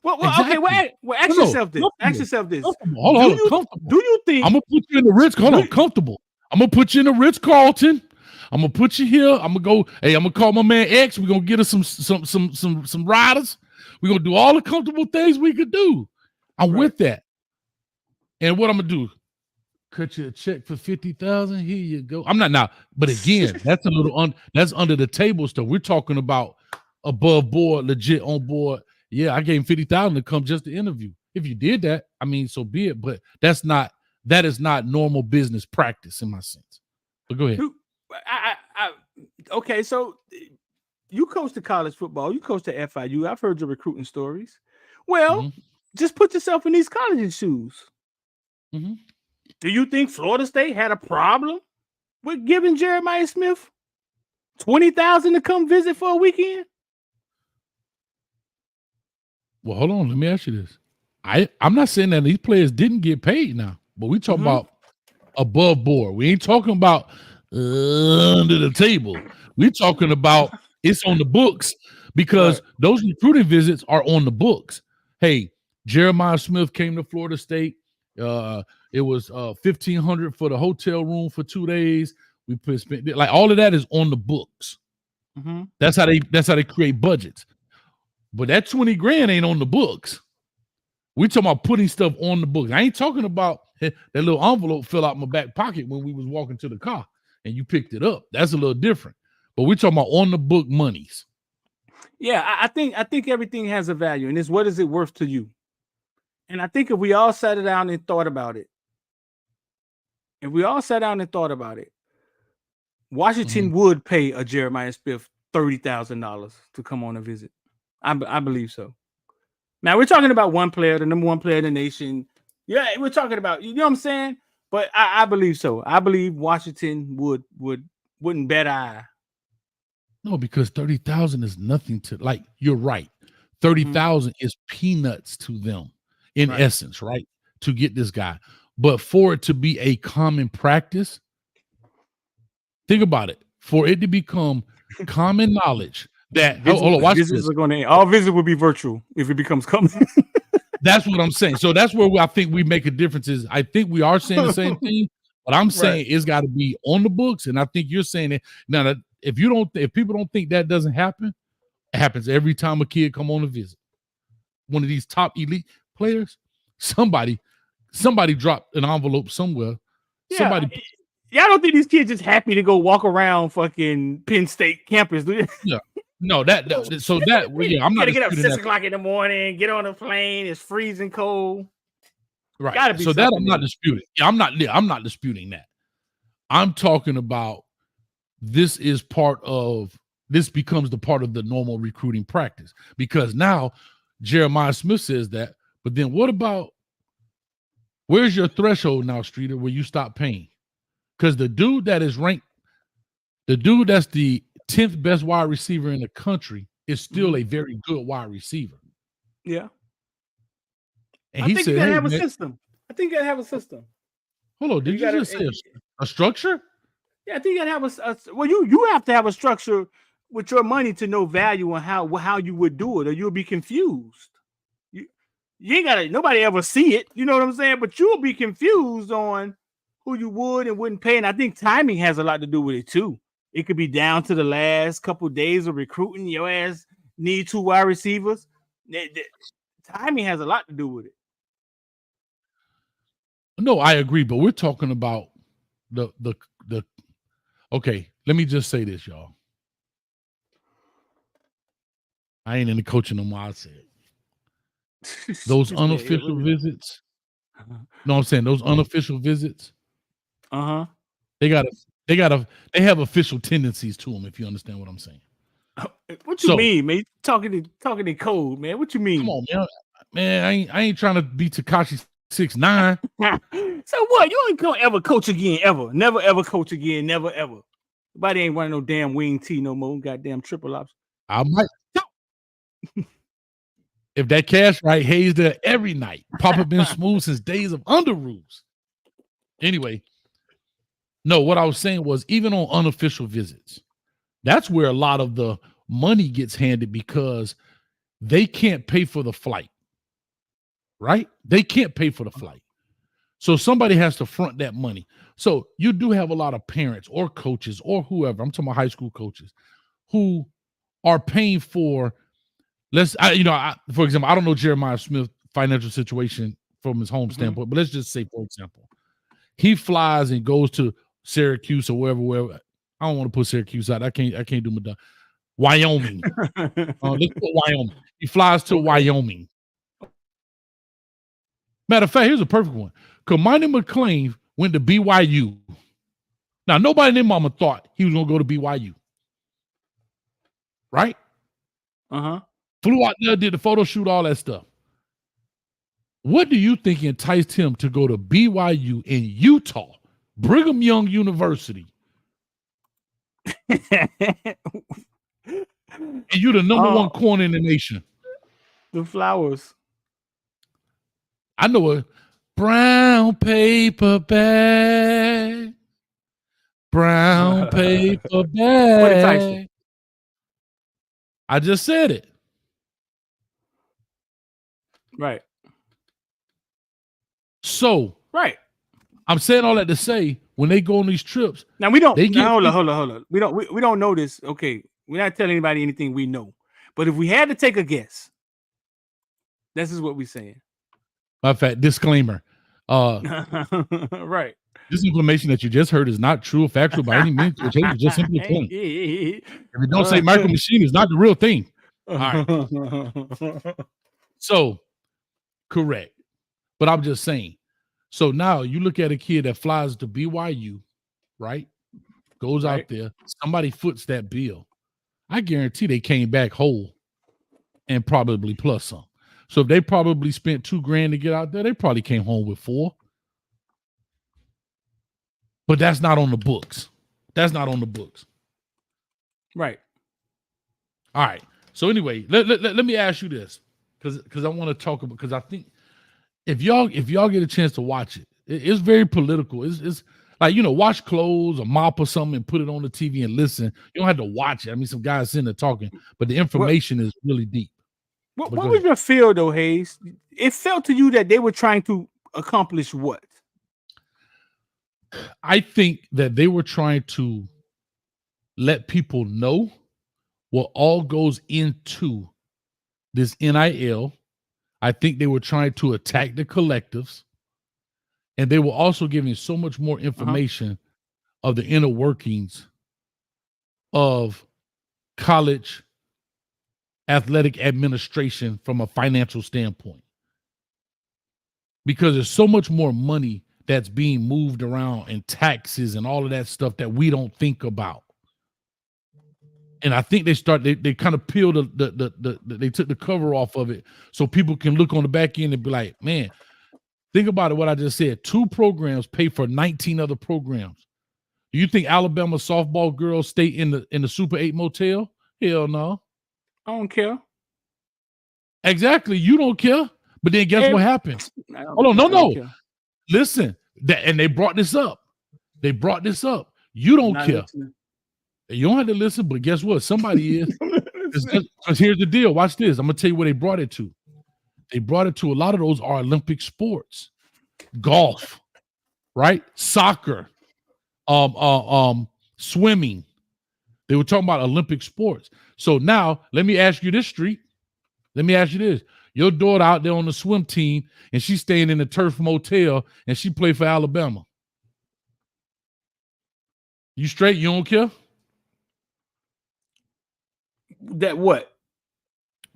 Well, Exactly. okay. Well, ask yourself this. Ask yourself this. Hold on, comfortable. Do you think I'm gonna put you in the Ritz? Hold on, comfortable. I'm gonna put you in the Ritz-Carlton. I'm gonna put you here. I'm gonna go. Hey, I'm gonna call my man X. We're gonna get us some riders. We're gonna do all the comfortable things we could do. I'm with that. And what I'm gonna do? Cut you a check for 50,000. Here you go. I'm not now, but again, that's a little that's under the table stuff. We're talking about above board, legit on board. Yeah, I gave him 50,000 to come just to interview. If you did that, I mean, so be it. But that is not normal business practice in my sense. But go ahead. Okay, so you coach the college football, you coach the FIU. I've heard your recruiting stories. Well, just put yourself in these colleges' shoes. Do you think Florida State had a problem with giving Jeremiah Smith 20,000 to come visit for a weekend? Well, hold on. Let me ask you this. I'm not saying that these players didn't get paid now, but we talk about above board. We ain't talking about under the table. We're talking about it's on the books because those recruiting visits are on the books. Hey, Jeremiah Smith came to Florida State. It was $1,500 for the hotel room for 2 days. We spent like all of that is on the books. That's how they create budgets. But that 20 grand ain't on the books. We talking about putting stuff on the books. I ain't talking about that little envelope fell out my back pocket when we was walking to the car and you picked it up. That's a little different. But we're talking about on the book monies. Yeah, I think everything has a value, and it's what is it worth to you? And I think if we all sat down and thought about it, Washington would pay a Jeremiah Smith $30,000 to come on a visit. I believe so. Now we're talking about one player, the number one player in the nation. Yeah, we're talking about, you know what I'm saying? But I believe so. I believe Washington wouldn't bet eye. No, because 30,000 is nothing to, like, you're right. 30,000 is peanuts to them in essence, right? To get this guy. But for it to be a common practice, think about it. For it to become common knowledge that hold on, watch visits this. Are going to all visits will be virtual if it becomes common. That's what I'm saying. So that's where I think we make a difference. Is I think we are saying the same thing, but I'm saying it's got to be on the books, and I think you're saying it now. That if people don't think that doesn't happen, it happens every time a kid come on a visit. One of these top elite players, somebody dropped an envelope somewhere. Yeah, y'all don't think these kids just happy to go walk around fucking Penn State campus, do you? Yeah. No, I'm not. Gotta get up 6 o'clock in the morning, get on a plane. It's freezing cold. Right. Gotta be so that I'm not disputing. Yeah, I'm not disputing that. I'm talking about this becomes the part of the normal recruiting practice because now Jeremiah Smith says that, but then what about where's your threshold now, Streeter, where you stop paying? Because the dude that is ranked, the dude that's the 10th best wide receiver in the country is still a very good wide receiver. Yeah. And I think you gotta have a system. I think you gotta have a system. Hold on, did you just say a structure? Yeah, I think you gotta have well, you have to have a structure with your money to know value and how you would do it, or you'll be confused. You ain't gotta nobody ever see it, you know what I'm saying? But you'll be confused on who you would and wouldn't pay. And I think timing has a lot to do with it too. It could be down to the last couple of days of recruiting. Your ass need 2 wide receivers. Timing has a lot to do with it. No, I agree, but we're talking about the okay, let me just say this, y'all. I ain't into coaching no more. I said those unofficial visits. No, I'm saying those unofficial visits. They have official tendencies to them. If you understand what I'm saying. What you mean, man? Talking in code, man. What you mean? Come on, man. I ain't trying to be Tekashi 6ix9ine. So what? You ain't gonna ever coach again, ever. Never ever coach again, never ever. Nobody ain't running no damn wing tee no more. Goddamn triple ops. I might. If that cash right, Hayes there every night. Papa been smooth since days of under rules. Anyway, no, what I was saying was even on unofficial visits, that's where a lot of the money gets handed because they can't pay for the flight. right? They can't pay for the flight. So somebody has to front that money. So you do have a lot of parents or coaches or whoever, I'm talking about high school coaches, who are paying for, for example, I don't know Jeremiah Smith's financial situation from his home standpoint, but let's just say, for example, he flies and goes to Syracuse or wherever. I don't want to put Syracuse out. I can't do Madonna. Wyoming. Let's put Wyoming. He flies to Wyoming. Matter of fact, here's a perfect one. Kamani McClain went to BYU. Now, nobody in their mama thought he was going to go to BYU. Right? Flew out there, did the photo shoot, all that stuff. What do you think enticed him to go to BYU in Utah, Brigham Young University? And you're the number one corner in the nation. The flowers. I know a brown paper bag. Brown paper bag. I just said it. Right. So, I'm saying all that to say, when they go on these trips, now we don't. Hold on. We don't know this. Okay, we're not telling anybody anything we know. But if we had to take a guess, this is what we're saying. Matter of fact, disclaimer. Right. This information that you just heard is not true or factual by any means. It's just simply plain. If you don't say Micro Machine, it's not the real thing. All right. So, correct. But I'm just saying. So now you look at a kid that flies to BYU, right? Goes out there. Somebody foots that bill. I guarantee they came back whole and probably plus some. So if they probably spent $2,000 to get out there, they probably came home with $4,000. But that's not on the books. That's not on the books. Right. All right. So anyway, let me ask you this, because I want to talk about, because I think if y'all get a chance to watch it, it's very political. It's like, wash clothes or mop or something and put it on the TV and listen. You don't have to watch it. I mean, some guys sitting there talking, but the information is really deep. What was your feel though, Hayes? It felt to you that they were trying to accomplish what? I think that they were trying to let people know what all goes into this NIL. I think they were trying to attack the collectives, and they were also giving so much more information of the inner workings of college athletic administration from a financial standpoint, because there's so much more money that's being moved around and taxes and all of that stuff that we don't think about. And I think they kind of peeled they took the cover off of it so people can look on the back end and be like, man, think about it, what I just said. 2 programs pay for 19 other programs. Do you think Alabama softball girls stay in the Super 8 motel? Hell no. I don't care. Exactly. You don't care. But then guess what happened? Hold on, no. Listen, and they brought this up. You don't care. Listening. You don't have to listen, but guess what? Somebody is. Because here's the deal. Watch this. I'm going to tell you where they brought it to. They brought it to, a lot of those are Olympic sports. Golf, right? Soccer, swimming. They were talking about Olympic sports. So now, let me ask you this, Street. Let me ask you this. Your daughter out there on the swim team, and she's staying in the Turf Motel, and she played for Alabama. You straight? You don't care? That what?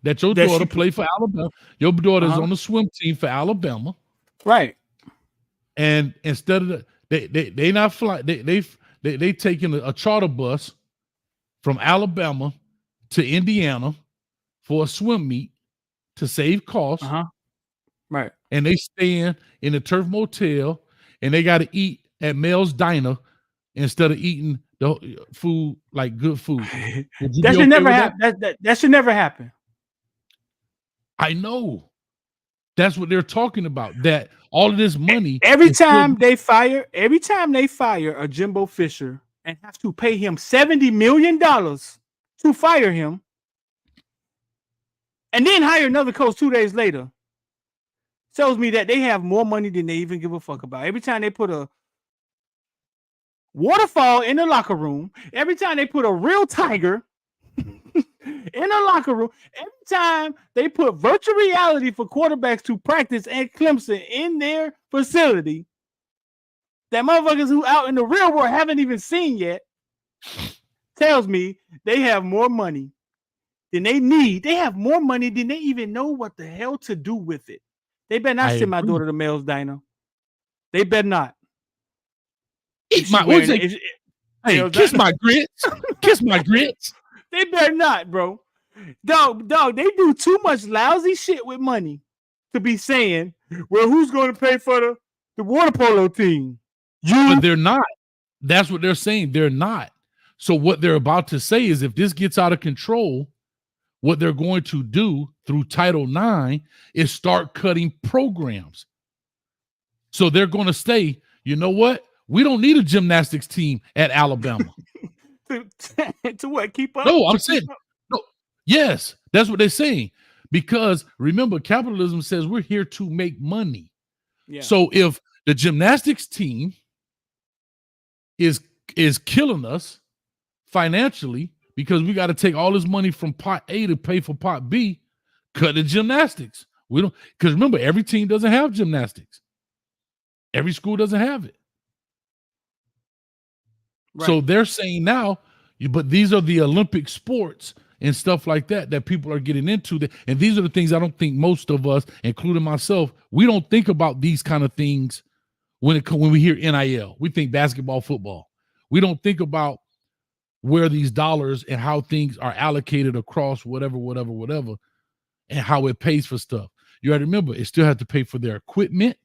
That your daughter played for Alabama. Your daughter's on the swim team for Alabama. Right. And instead of they not flying, they taking a charter bus from Alabama to Indiana for a swim meet to save costs. Right. And they staying in the Turf Motel, and they got to eat at Mel's Diner instead of eating the food, like good food. That should never happen. That should never happen. I know. That's what they're talking about. That all of this money. Every time they fire a Jimbo Fisher and have to pay him $70 million to fire him, and then hire another coach 2 days later, tells me that they have more money than they even give a fuck about. Every time they put a waterfall in the locker room, every time they put a real tiger in the locker room, every time they put virtual reality for quarterbacks to practice at Clemson in their facility, that motherfuckers who out in the real world haven't even seen yet, tells me they have more money than they need. They have more money than they even know what the hell to do with it. They better not send my daughter to Mel's Diner. They better not. Eat my hey, kiss my grits. Kiss my grits. They better not, bro. Dog, they do too much lousy shit with money to be saying, well, who's going to pay for the water polo team? You. But they're not. That's what they're saying. They're not. So what they're about to say is if this gets out of control, what they're going to do through Title IX is start cutting programs. So they're going to say, you know what? We don't need a gymnastics team at Alabama. To what? Keep up? No, I'm saying, no. Yes, that's what they're saying. Because remember, capitalism says we're here to make money. Yeah. So if the gymnastics team is killing us financially because we got to take all this money from pot A to pay for pot B, cut the gymnastics. We don't, because remember, every team doesn't have gymnastics. Every school doesn't have it. Right. So they're saying now, but these are the Olympic sports and stuff like that people are getting into. And these are the things I don't think most of us, including myself, we don't think about these kind of things when we hear NIL. We think basketball, football. We don't think about where these dollars and how things are allocated across whatever, and how it pays for stuff. You got to remember, it still has to pay for their equipment,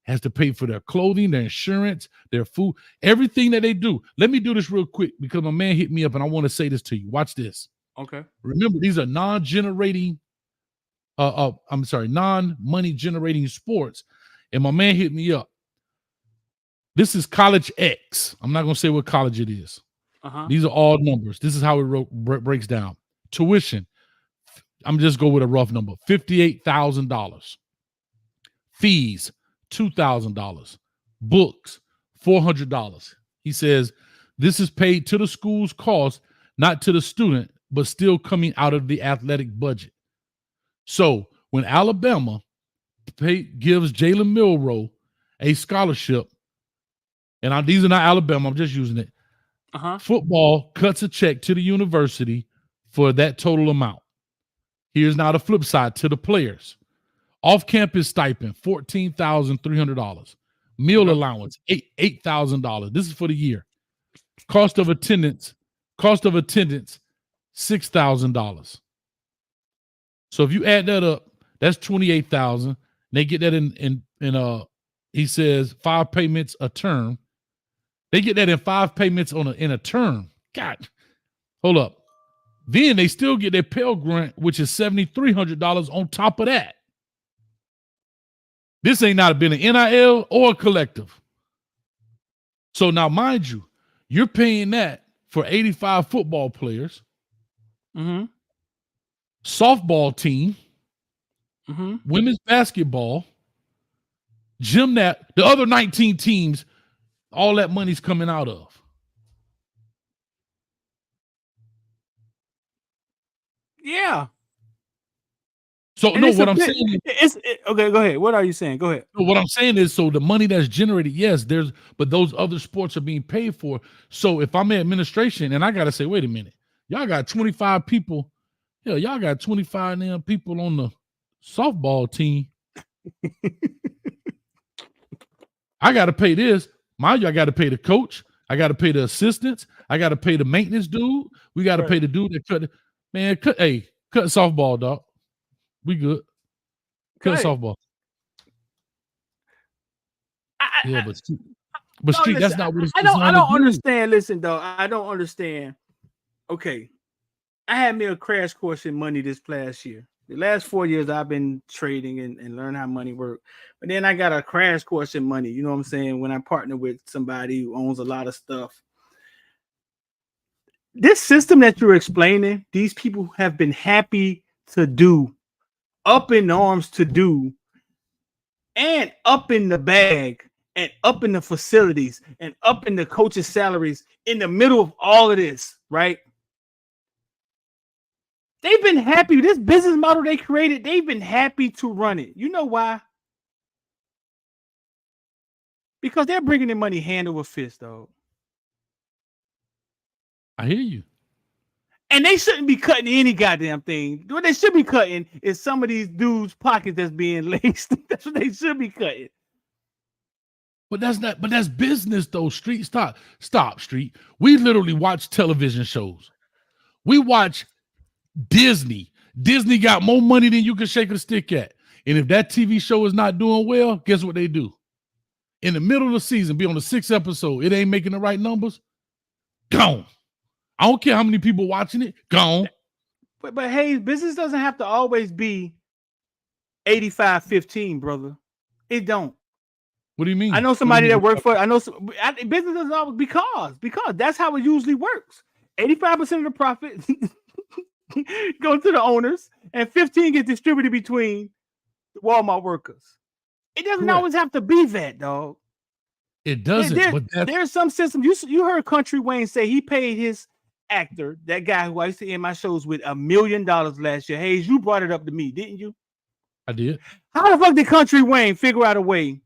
has to pay for their clothing, their insurance, their food, everything that they do. Let me do this real quick because my man hit me up and I want to say this to you. Watch this. Okay. Remember, these are non-money generating sports. And my man hit me up. This is college X. I'm not going to say what college it is. These are all numbers. This is how it breaks down. Tuition, I'm just go with a rough number, $58,000. Fees, $2,000. Books, $400. He says this is paid to the school's cost, not to the student, but still coming out of the athletic budget. So when Alabama gives Jalen Milroe a scholarship, and these are not Alabama, I'm just using it. Football cuts a check to the university for that total amount. Here's now the flip side to the players. Off-campus stipend, $14,300. Meal allowance, $8,000. This is for the year. Cost of attendance, $6,000. So if you add that up, that's $28,000. They get that in he says 5 payments a term. They get that in 5 payments in a term. God, hold up. Then they still get their Pell Grant, which is $7,300 on top of that. This ain't not been an NIL or a collective. So now, mind you, you're paying that for 85 football players, softball team, women's basketball, the other 19 teams, all that money's coming out of. Yeah. So no, what I'm saying is okay. Go ahead. What are you saying? Go ahead. What I'm saying is, so the money that's generated, yes, but those other sports are being paid for. So if I'm in administration and I got to say, wait a minute, y'all got 25 people. Hell, y'all got 25 people on the softball team. I got to pay this. Mind you, I got to pay the coach. I got to pay the assistants. I got to pay the maintenance dude. We got to pay the dude that cut it. Man, cut softball, dog. We good. Cut softball. But Street, that's not what it's I don't understand. Listen, dog, I don't understand. Okay. I had me a crash course in money this past year. The last 4 years I've been trading and learn how money works. But then I got a crash course in money. You know what I'm saying? When I partner with somebody who owns a lot of stuff. This system that you're explaining, these people have been happy to do, up in arms to do and up in the bag and up in the facilities and up in the coaches' salaries in the middle of all of this, right? They've been happy. This business model they created, they've been happy to run it. You know why? Because they're bringing in money hand over fist, though. I hear you. And they shouldn't be cutting any goddamn thing. What they should be cutting is some of these dudes' pockets that's being laced. That's what they should be cutting. But that's not. But that's business, though. Street, stop. Street. We literally watch television shows. We watch Disney. Disney got more money than you can shake a stick at. And if that TV show is not doing well, guess what they do? In the middle of the season, be on the 6th episode, it ain't making the right numbers. Gone. I don't care how many people watching it. Gone. But hey, business doesn't have to always be 85-15, brother. It don't. What do you mean? I know somebody that worked for. Business doesn't always because that's how it usually works. 85% of the profit goes to the owners, and 15 gets distributed between the Walmart workers. It doesn't always have to be that, dog. It doesn't. There's some system. You heard Country Wayne say he paid his actor, that guy who I used to end my shows with, $1 million last year. Hayes, you brought it up to me, didn't you? I did. How the fuck did Country Wayne figure out a way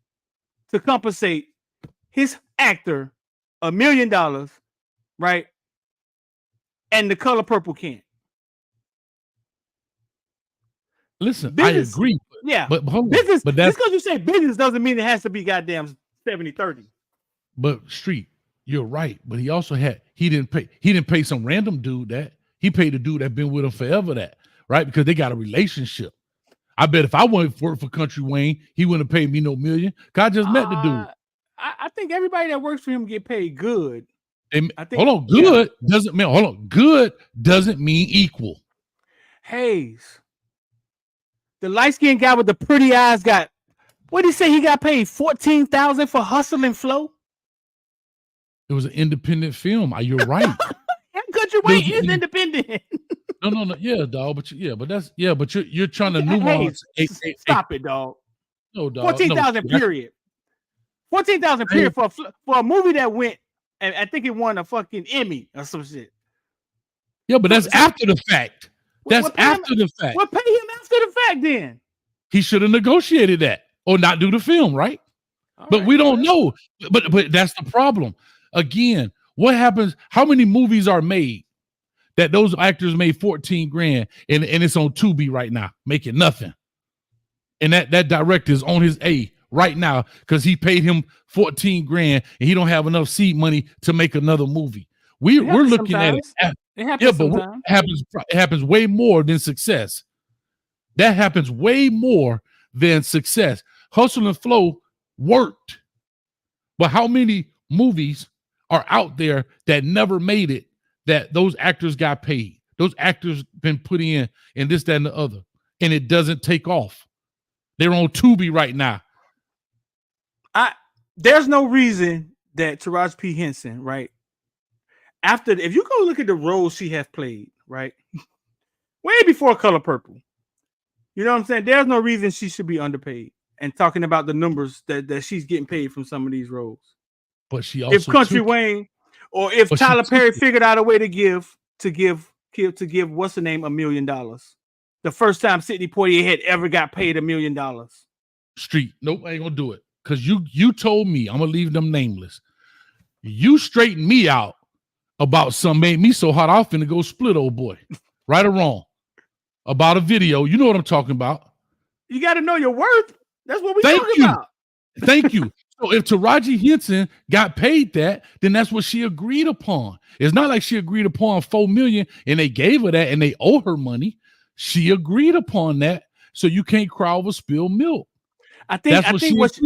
to compensate his actor $1 million, right? And The Color Purple can't. Listen, business, I agree. But business, just because you say business doesn't mean it has to be goddamn 70-30. But Street, you're right. But he also he didn't pay some random dude that. He paid a dude that been with him forever that, right? Because they got a relationship. I bet if I wanted to work for Country Wayne, he wouldn't have paid me no million. Cause I just met the dude. I think everybody that works for him get paid good. Good doesn't mean equal. Hayes, the light-skinned guy with the pretty eyes what did he say? He got paid $14,000 for Hustle and Flow. It was an independent film. You're right. Country Wayne is independent. No. Yeah, dog. But you're trying to nuance. Stop it, dog. No, dog. 14,000 period. 14,000 period for a movie that went, and I think it won a fucking Emmy or some shit. Yeah, but that's after the fact. That's after the fact. Well, pay him after the fact then. He should have negotiated that or not do the film, right? But we don't know. But that's the problem. Again, what happens? How many movies are made that those actors made 14 grand and it's on Tubi right now, making nothing? And that director is on his A right now because he paid him 14 grand and he don't have enough seed money to make another movie. We're looking sometimes. at it. It happens but it happens way more than success. That happens way more than success. Hustle and Flow worked. But how many movies are out there that never made it that those actors got paid? Those actors been put in and this, that, and the other. And it doesn't take off. They're on Tubi right now. There's no reason that Taraji P. Henson, right? If you go look at the roles she has played, right? Way before Color Purple. You know what I'm saying? There's no reason she should be underpaid. And talking about the numbers that she's getting paid from some of these roles. But she also if Country Wayne or if Tyler Perry figured out a way to give what's the name $1 million. The first time Sidney Poitier had ever got paid $1 million. Street, nope, I ain't gonna do it. Because you told me, I'm gonna leave them nameless. You straightened me out about something made me so hot I was finna go split, old boy. Right or wrong? About a video. You know what I'm talking about. You gotta know your worth. That's what we talking about. Thank you. So if Taraji Henson got paid that, then that's what she agreed upon. It's not like she agreed upon $4 million and they gave her that and they owe her money. She agreed upon that. So you can't cry over spilled milk. I think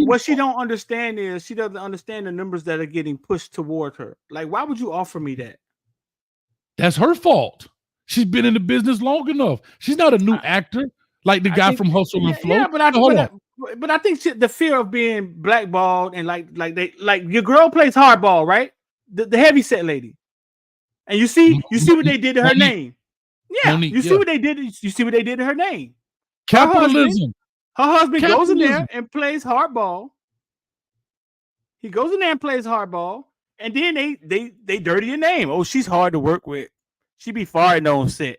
what she don't understand is she doesn't understand the numbers that are getting pushed toward her. Like, why would you offer me that? That's her fault. She's been in the business long enough. She's not a new actor like the guy from Hustle and Flow. Yeah, but I think the fear of being blackballed and like your girl plays hardball, right? The heavy set lady, and you see what they did to her name. Yeah, you see what they did. You see what they did to her name. Capitalism. Her husband goes in Capitalism. there and plays hardball. He goes in there and plays hardball, and then they dirty your name. Oh, she's hard to work with. She be farting on set.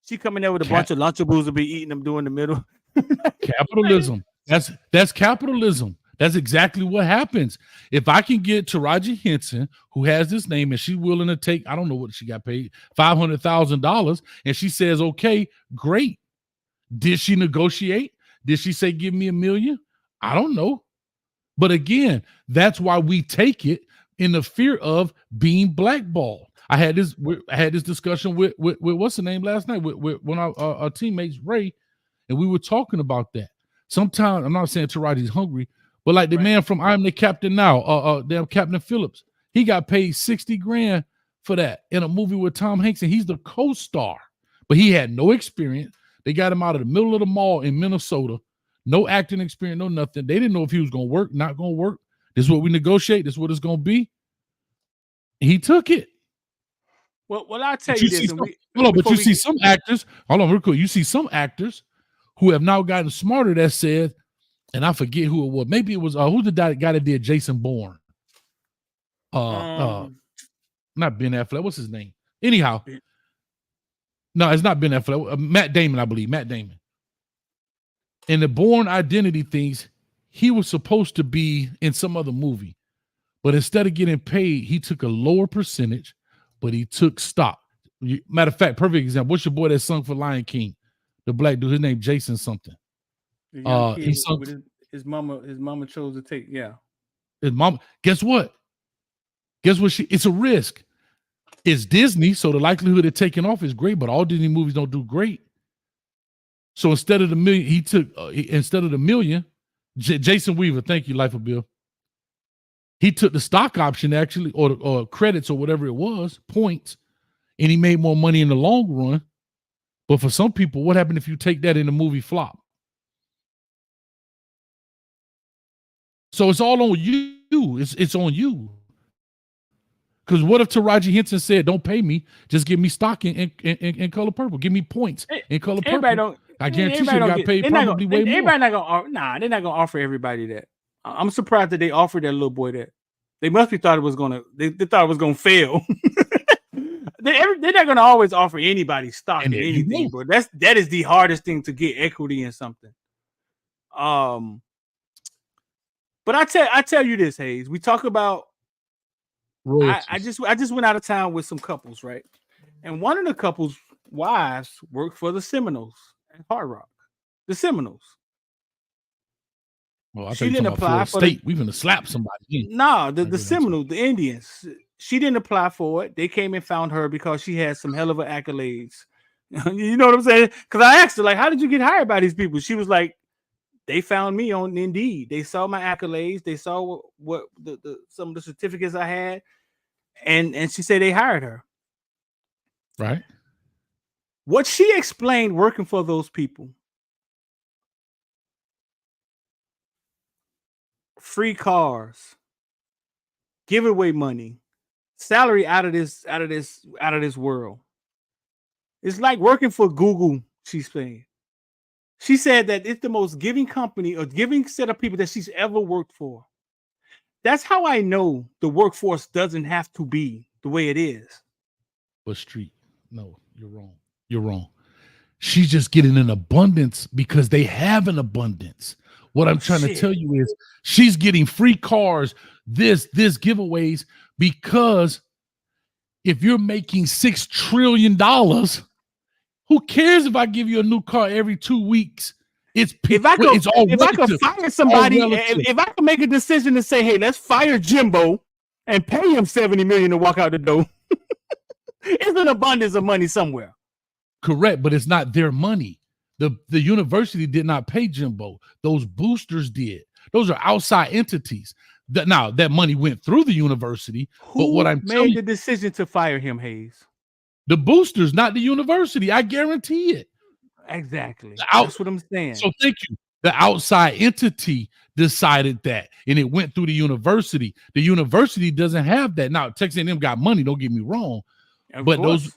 She come in there with a bunch of Lunchables to be eating them during the middle. Capitalism. That's capitalism. That's exactly what happens. If I can get Taraji Henson, who has this name, and she's willing to take, I don't know what she got paid, $500,000, and she says, okay, great. Did she negotiate? Did she say, give me $1 million? I don't know. But again, that's why we take it in the fear of being blackballed. I had this discussion with what's the name last night with one of our teammates, Ray, and we were talking about that. Sometimes, I'm not saying Taraji's hungry, but like the man from I'm the Captain Now, damn Captain Phillips, he got paid $60,000 for that in a movie with Tom Hanks, and he's the co-star, but he had no experience. They got him out of the middle of the mall in Minnesota, no acting experience, no nothing. They didn't know if he was going to work, not going to work. This is what we negotiate. This is what it's going to be. He took it. Well, I'll tell you this. See some actors. Hold on, real quick. You see some actors who have now gotten smarter that said, and I forget who it was. Maybe it was who's the guy that did Jason Bourne? Not Ben Affleck. What's his name? Anyhow, no, it's not Ben Affleck. Matt Damon, I believe. Matt Damon. In the Bourne Identity things, he was supposed to be in some other movie, but instead of getting paid, he took a lower percentage, but he took stock. Matter of fact, perfect example. What's your boy that sung for Lion King? The black dude, his name Jason something. He sung, his mama chose to take, his mama. Guess what? It's a risk. It's Disney, so the likelihood of taking off is great, but all Disney movies don't do great. So instead of the million, he took instead of the million, Jason Weaver, thank you, Life of Bill. He took the stock option actually, or credits or whatever it was, points, and he made more money in the long run. But for some people, what happened if you take that in the movie flop? So it's all on you. It's on you. Because what if Taraji Henson said, "Don't pay me, just give me stock in Color Purple, give me points in Color Purple"? I guarantee you got paid probably way more. Everybody not gonna they're not gonna offer everybody that. I'm surprised that they offered that little boy that. They must be thought it was gonna. They thought it was gonna fail. They're not gonna always offer anybody stock in anything, but that is the hardest thing to get equity in something. But I tell you this, Hayes. We talk about. I just went out of town with some couples, right? And one of the couples' wives worked for the Seminoles at Hard Rock. The Seminoles. Well, she didn't apply for state. We're gonna slap somebody. No, the Seminoles, the Indians. She didn't apply for it. They came and found her because she had some hell of accolades. You know what I'm saying? Because I asked her, like, how did you get hired by these people? She was like, they found me on Indeed. They saw my accolades. They saw what some of the certificates I had, and she said they hired her. Right. What she explained working for those people. Free cars, giveaway money, salary out of this world. It's like working for Google, she's saying. She said that it's the most giving company or giving set of people that she's ever worked for. That's how I know the workforce doesn't have to be the way it is. But street, no, you're wrong. You're wrong. She's just getting an abundance because they have an abundance. What I'm trying to tell you is she's getting free cars, this giveaways, because if you're making $6 trillion, who cares if I give you a new car every 2 weeks? If I could fire somebody, if I could make a decision to say, hey, let's fire Jimbo and pay him $70 million to walk out the door, it's an abundance of money somewhere. Correct, but it's not their money. The university did not pay Jimbo. Those boosters did. Those are outside entities. Now that money went through the university. But what I'm made the decision to fire him, Hayes? The boosters, not the university. I guarantee it. Exactly. That's what I'm saying. So thank you. The outside entity decided that, and it went through the university. The university doesn't have that. Now Texas A&M got money. Don't get me wrong, but those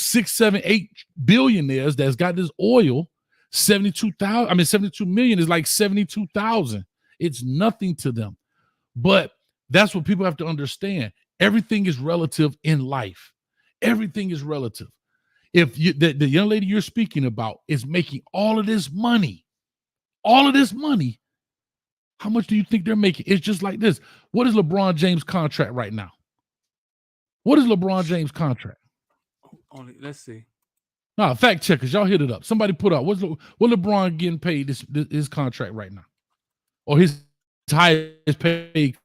6, 7, 8 billionaires that's got this oil 72,000. I mean, 72 million is like 72,000. It's nothing to them. But that's what people have to understand. Everything is relative in life. Everything is relative. If you, the young lady you're speaking about is making all of this money, how much do you think they're making? It's just like this. What is LeBron James' contract right now? What is LeBron James' contract? Let's see. No, fact checkers, y'all hit it up. Somebody put out what LeBron getting paid his contract right now, or his highest paid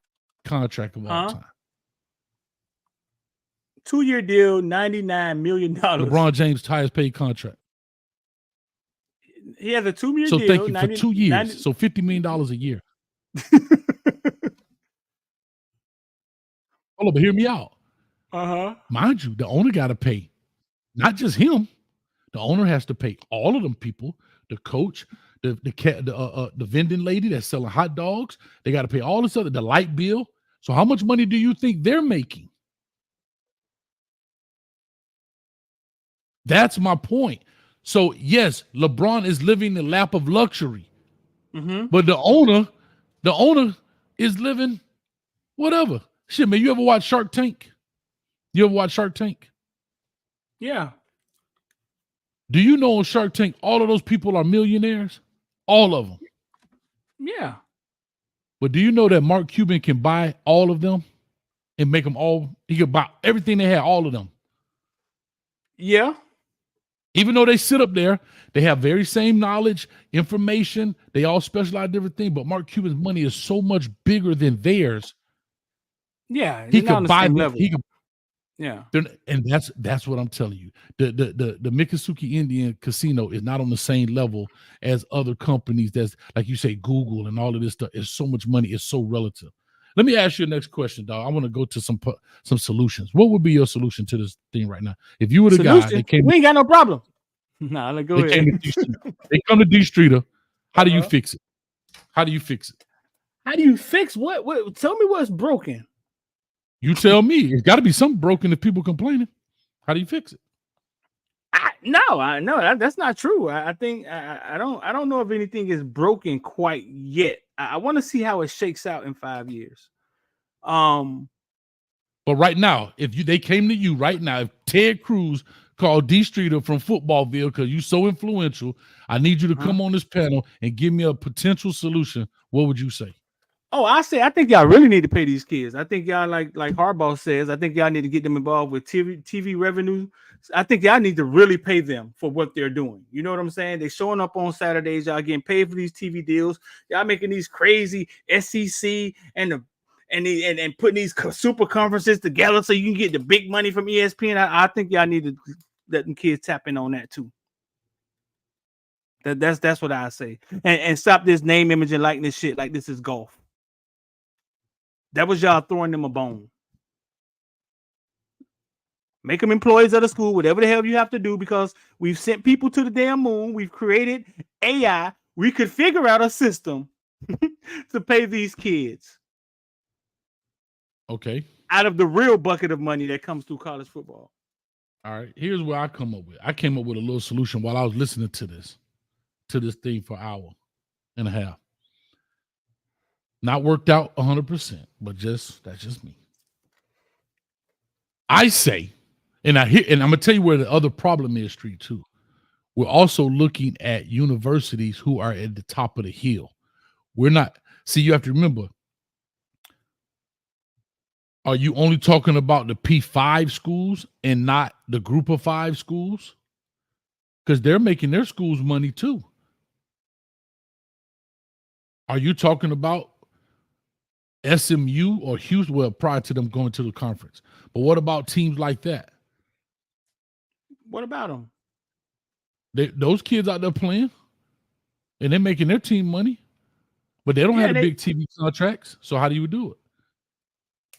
contract of all time. 2-year deal, $99 million. LeBron James' highest paid contract. He has a 2-year deal. So thank you 90, for 2 years. 90. So $50 million a year. Hold on, but hear me out. Mind you, the owner got to pay, not just him. The owner has to pay all of them people, the coach, the vending lady that's selling hot dogs. They got to pay all this other, the light bill. So how much money do you think they're making? That's my point. So yes, LeBron is living the lap of luxury, but the owner is living whatever. Shit, man, you ever watch Shark Tank? You ever watch Shark Tank? Yeah. Do you know on Shark Tank, all of those people are millionaires? All of them. Yeah. But do you know that Mark Cuban can buy all of them and make them all? He can buy everything they have, all of them. Yeah. Even though they sit up there, they have very same knowledge, information. They all specialize in different things. But Mark Cuban's money is so much bigger than theirs. Yeah. He could buy them. He could. Yeah. And that's what I'm telling you. The Miccosukee Indian Casino is not on the same level as other companies that's, like you say, Google and all of this stuff. It's so much money. It's so relative. Let me ask you the next question, dog. I want to go to some solutions. What would be your solution to this thing right now? If you were the guy, we ain't got no problem. Nah, let's go ahead. They come to D Streeter. How do you fix it? How do you fix it? How do you fix what? Tell me what's broken. You tell me. It's got to be something broken if people complaining. How do you fix it? No, that's not true. I think I don't know if anything is broken quite yet. I want to see how it shakes out in 5 years. But right now, if they came to you right now, if Ted Cruz called D Streeter from Footballville because you're so influential, I need you to come on this panel and give me a potential solution, what would you say? Oh, I think y'all really need to pay these kids. I think y'all like Harbaugh says, I think y'all need to get them involved with TV revenue. I think y'all need to really pay them for what they're doing. You know what I'm saying? They're showing up on Saturdays. Y'all getting paid for these TV deals. Y'all making these crazy SEC and putting these super conferences together so you can get the big money from ESPN. I think y'all need to let them kids tap in on that too. That's what I say. And stop this name, image, and likeness shit like this is golf. That was y'all throwing them a bone. Make them employees of the school, whatever the hell you have to do, because we've sent people to the damn moon. We've created AI. We could figure out a system to pay these kids. Okay. Out of the real bucket of money that comes through college football. All right. Here's what I come up with. I came up with a little solution while I was listening to this thing for an hour and a half. Not worked out 100%, but that's just me. I say, and I'm gonna tell you where the other problem is, Street, too. We're also looking at universities who are at the top of the hill. We're not. See, you have to remember. Are you only talking about the P5 schools and not the group of 5 schools? Because they're making their schools money too. Are you talking about SMU or Houston? Well, prior to them going to the conference. But what about teams like that? What about them? Those kids out there playing, and they're making their team money, but they don't have the big TV contracts. So how do you do it?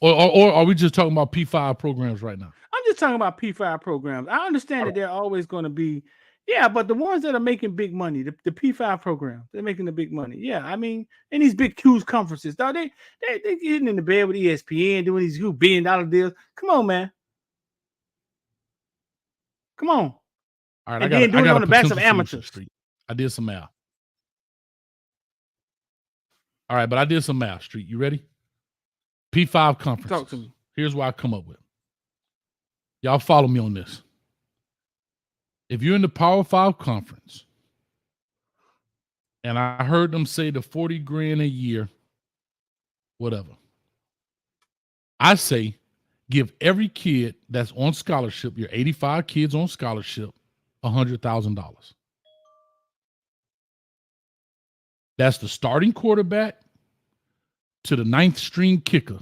Or are we just talking about P5 programs right now? I'm just talking about P5 programs. I understand that they're always going to be, yeah, but the ones that are making big money, the P5 programs, they're making the big money. Yeah, I mean, in these big huge conferences, though, they getting in the bed with ESPN, doing these huge $1 billion deals. Come on, man. Come on. All right, and then doing it on the backs of amateurs. I did some math. All right, but I did some math, Street. You ready? P5 conferences. Talk to me. Here's what I come up with. Y'all follow me on this. If you're in the Power 5 conference, and I heard them say the 40 grand a year, whatever, I say give every kid that's on scholarship, your 85 kids on scholarship, $100,000. That's the starting quarterback to the 9th string kicker.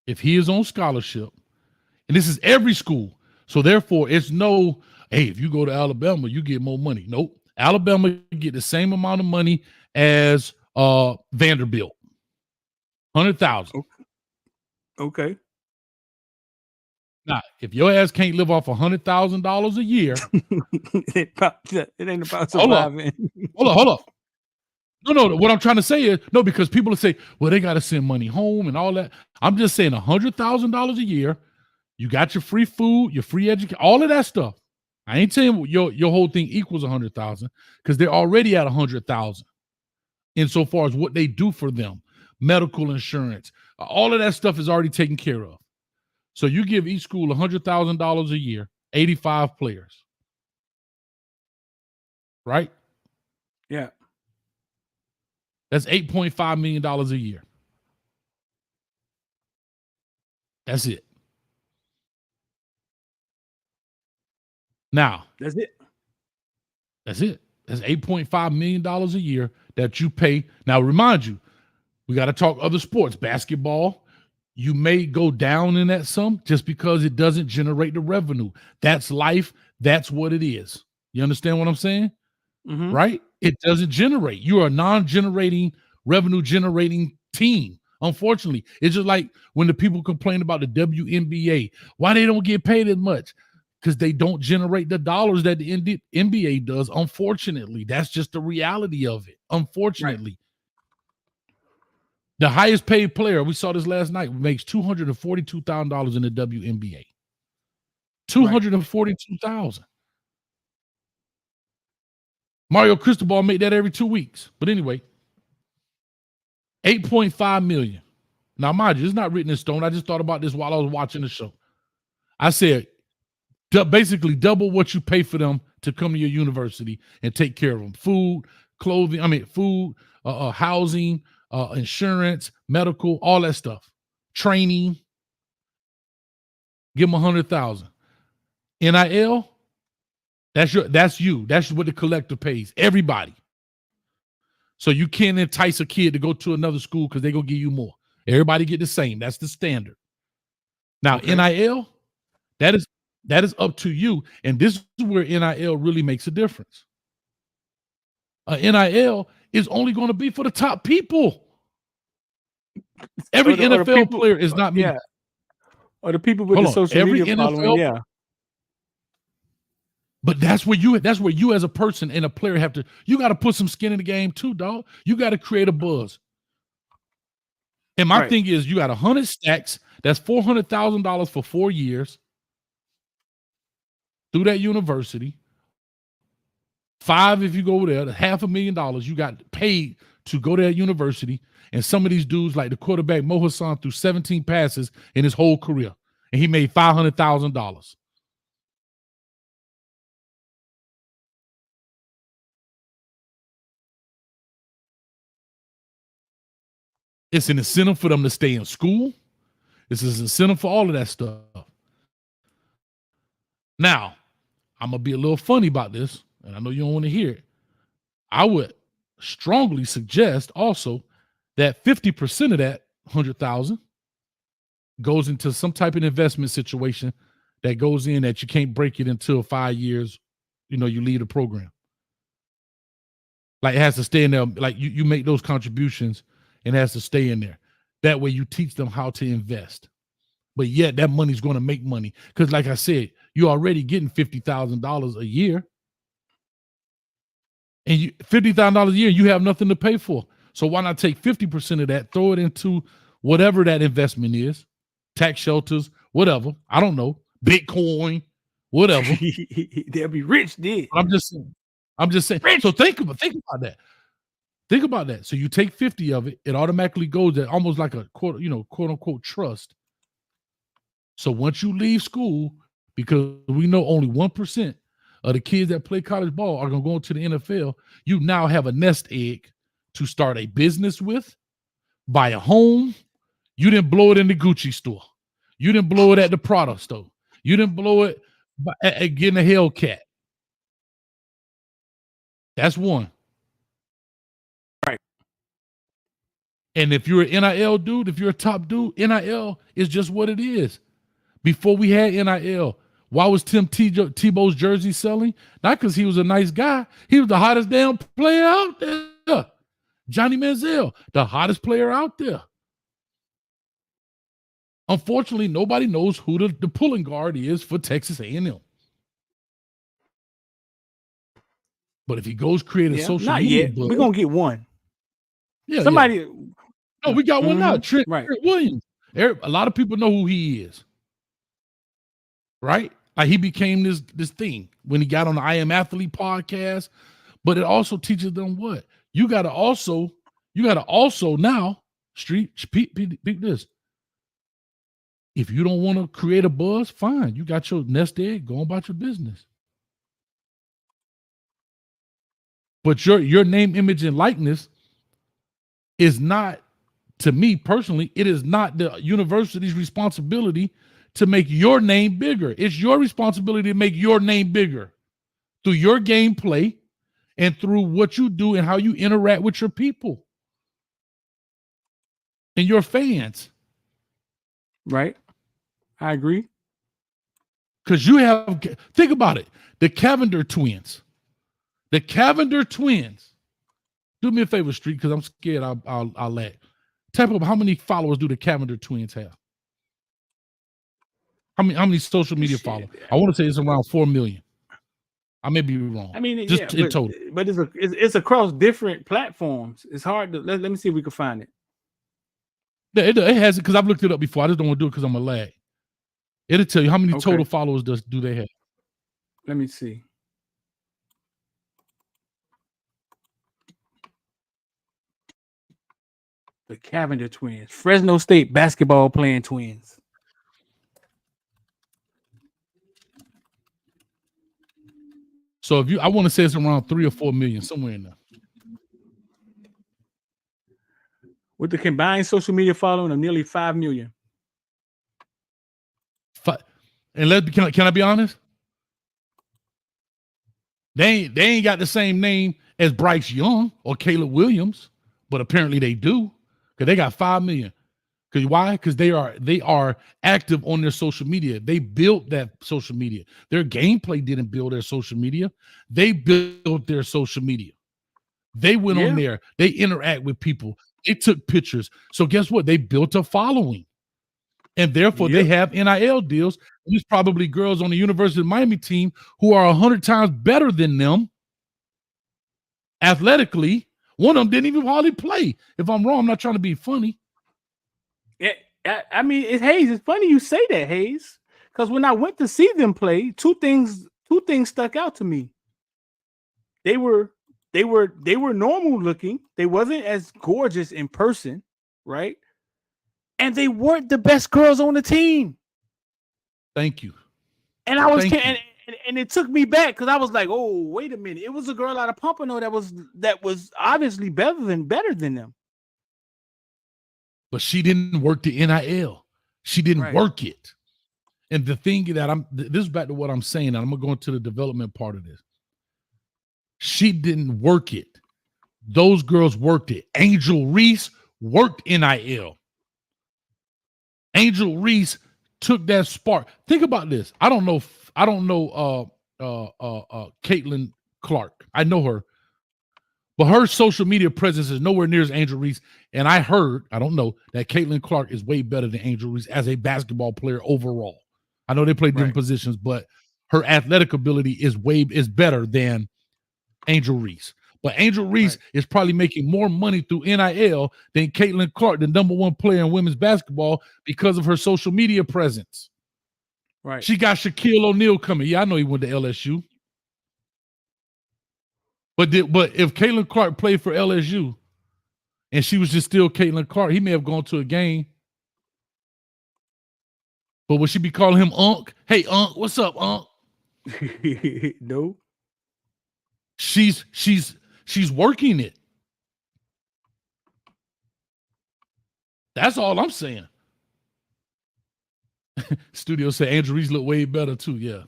If he is on scholarship, and this is every school, so therefore it's no, hey, if you go to Alabama, you get more money. Nope. Alabama get the same amount of money as Vanderbilt. 100,000. Okay. Now, if your ass can't live off $100,000 a year, it ain't about surviving. Hold up. No. What I'm trying to say is no, because people will say, well, they got to send money home and all that. I'm just saying $100,000 a year. You got your free food, your free education, all of that stuff. I ain't saying your whole thing equals 100,000 because they're already at 100,000 insofar as what they do for them, medical insurance, all of that stuff is already taken care of. So you give each school $100,000 a year, 85 players, right? Yeah. That's $8.5 million a year. That's it. Now, that's it. That's $8.5 million a year that you pay. Now, remind you, we got to talk other sports. Basketball, you may go down in that sum just because it doesn't generate the revenue. That's life. That's what it is. You understand what I'm saying? Mm-hmm. Right? It doesn't generate. You are a non-generating, revenue-generating team. Unfortunately, it's just like when the people complain about the WNBA, why they don't get paid as much. Because they don't generate the dollars that the NBA does. Unfortunately, that's just the reality of it. Unfortunately, the highest paid player, we saw this last night, makes $242,000 in the WNBA. $242,000. Mario Cristobal made that every 2 weeks. But anyway, $8.5 million. Now, mind you, it's not written in stone. I just thought about this while I was watching the show. I said, basically double what you pay for them to come to your university and take care of them. Food, clothing, housing, insurance, medical, all that stuff. Training. Give them $100,000. NIL, that's you. That's what the collector pays. Everybody. So you can't entice a kid to go to another school because they're going to give you more. Everybody get the same. That's the standard. Now, okay. NIL, that is up to you. And this is where NIL really makes a difference. NIL is only going to be for the top people. Every NFL player is not me. Yeah. Or the people with the social media following, yeah. But that's where you as a person and a player have to, you got to put some skin in the game too, dog. You got to create a buzz. And my thing is, you got 100 stacks. That's $400,000 for 4 years through that university. 5 if you go there, $500,000 you got paid to go to that university. And some of these dudes, like the quarterback Mo Hassan, threw 17 passes in his whole career, and he made $500,000. It's an incentive for them to stay in school. It's an incentive for all of that stuff. Now, I'm going to be a little funny about this, and I know you don't want to hear it. I would strongly suggest also that 50% of that 100,000 goes into some type of investment situation that goes in that you can't break it until 5 years, you leave the program. Like it has to stay in there. Like you make those contributions and it has to stay in there. That way you teach them how to invest. But yet that money's going to make money. Because like I said, you're already getting $50,000 a year. And $50,000 a year, you have nothing to pay for. So why not take 50% of that, throw it into whatever that investment is, tax shelters, whatever. I don't know. Bitcoin, whatever. They'll be rich, dude. I'm just saying. I'm just saying. So think about that. Think about that. So you take 50 of it, it automatically goes at almost like a quote unquote trust. So once you leave school, because we know only 1% of the kids that play college ball are going to go into the NFL, you now have a nest egg to start a business with, buy a home. You didn't blow it in the Gucci store. You didn't blow it at the Prada store. You didn't blow it at getting a Hellcat. That's one. Right. And if you're an NIL dude, if you're a top dude, NIL is just what it is. Before we had NIL, why was Tim Tebow's jersey selling? Not because he was a nice guy. He was the hottest damn player out there. Johnny Manziel, the hottest player out there. Unfortunately, nobody knows who the pulling guard is for Texas A&M. But if he goes create a social media yet. We're going to get one. Yeah, somebody. Yeah. No, we got one now. Trent Williams. A lot of people know who he is. Right? Like he became this thing when he got on the I Am Athlete podcast. But it also teaches them what? You gotta also now, peep this. If you don't want to create a buzz, fine. You got your nest egg, go about your business. But your name, image, and likeness is not, to me personally, it is not the university's responsibility to make your name bigger. It's your responsibility to make your name bigger through your gameplay and through what you do and how you interact with your people and your fans. Right. I agree. Because you have, think about it, the Cavender twins. The Cavender twins. Do me a favor, Street, because I'm scared I'll lag. Type up how many followers do the Cavender twins have? How many social media followers? I want to say it's around 4 million. I may be wrong. I mean, just in total. But it's across different platforms. It's hard to let me see if we can find it. Yeah, it has it because I've looked it up before. I just don't want to do it because I'm a lag. It'll tell you how many total followers do they have. Let me see. The Cavender twins, Fresno State basketball playing twins. So I want to say it's around 3 or 4 million, somewhere in there. With the combined social media following of nearly 5 million. And can I be honest? They ain't got the same name as Bryce Young or Caleb Williams, but apparently they do, because they got 5 million. Because why? Because they are active on their social media. They built that social media. Their gameplay didn't build their social media. They built their social media. They went on there. They interact with people. They took pictures. So guess what? They built a following. And therefore they have NIL deals. There's probably girls on the University of Miami team who are 100 times better than them athletically. One of them didn't even hardly play. If I'm wrong, I'm not trying to be funny. I mean, Hayes, it's funny you say that, Hayes, because when I went to see them play, two things stuck out to me. They were normal looking. They wasn't as gorgeous in person, right? And they weren't the best girls on the team. Thank you. And I was and it took me back because I was like, oh, wait a minute. It was a girl out of Pomona that was obviously better than them. But she didn't work the NIL. She didn't work it. And the thing that this is back to what I'm saying, and I'm going to go into the development part of this. She didn't work it. Those girls worked it. Angel Reese worked NIL. Angel Reese took that spark. Think about this. I don't know Caitlin Clark. I know her. But her social media presence is nowhere near as Angel Reese. And I don't know, that Caitlin Clark is way better than Angel Reese as a basketball player overall. I know they play different positions, but her athletic ability is better than Angel Reese. But Angel Reese is probably making more money through NIL than Caitlin Clark, the number one player in women's basketball, because of her social media presence. Right. She got Shaquille O'Neal coming. Yeah, I know he went to LSU. But if Caitlin Clark played for LSU and she was just still Caitlin Clark, he may have gone to a game. But would she be calling him Unc? Hey, Unc, what's up, Unc? No. She's working it. That's all I'm saying. Studio said Andrew Reese look way better too. Yeah.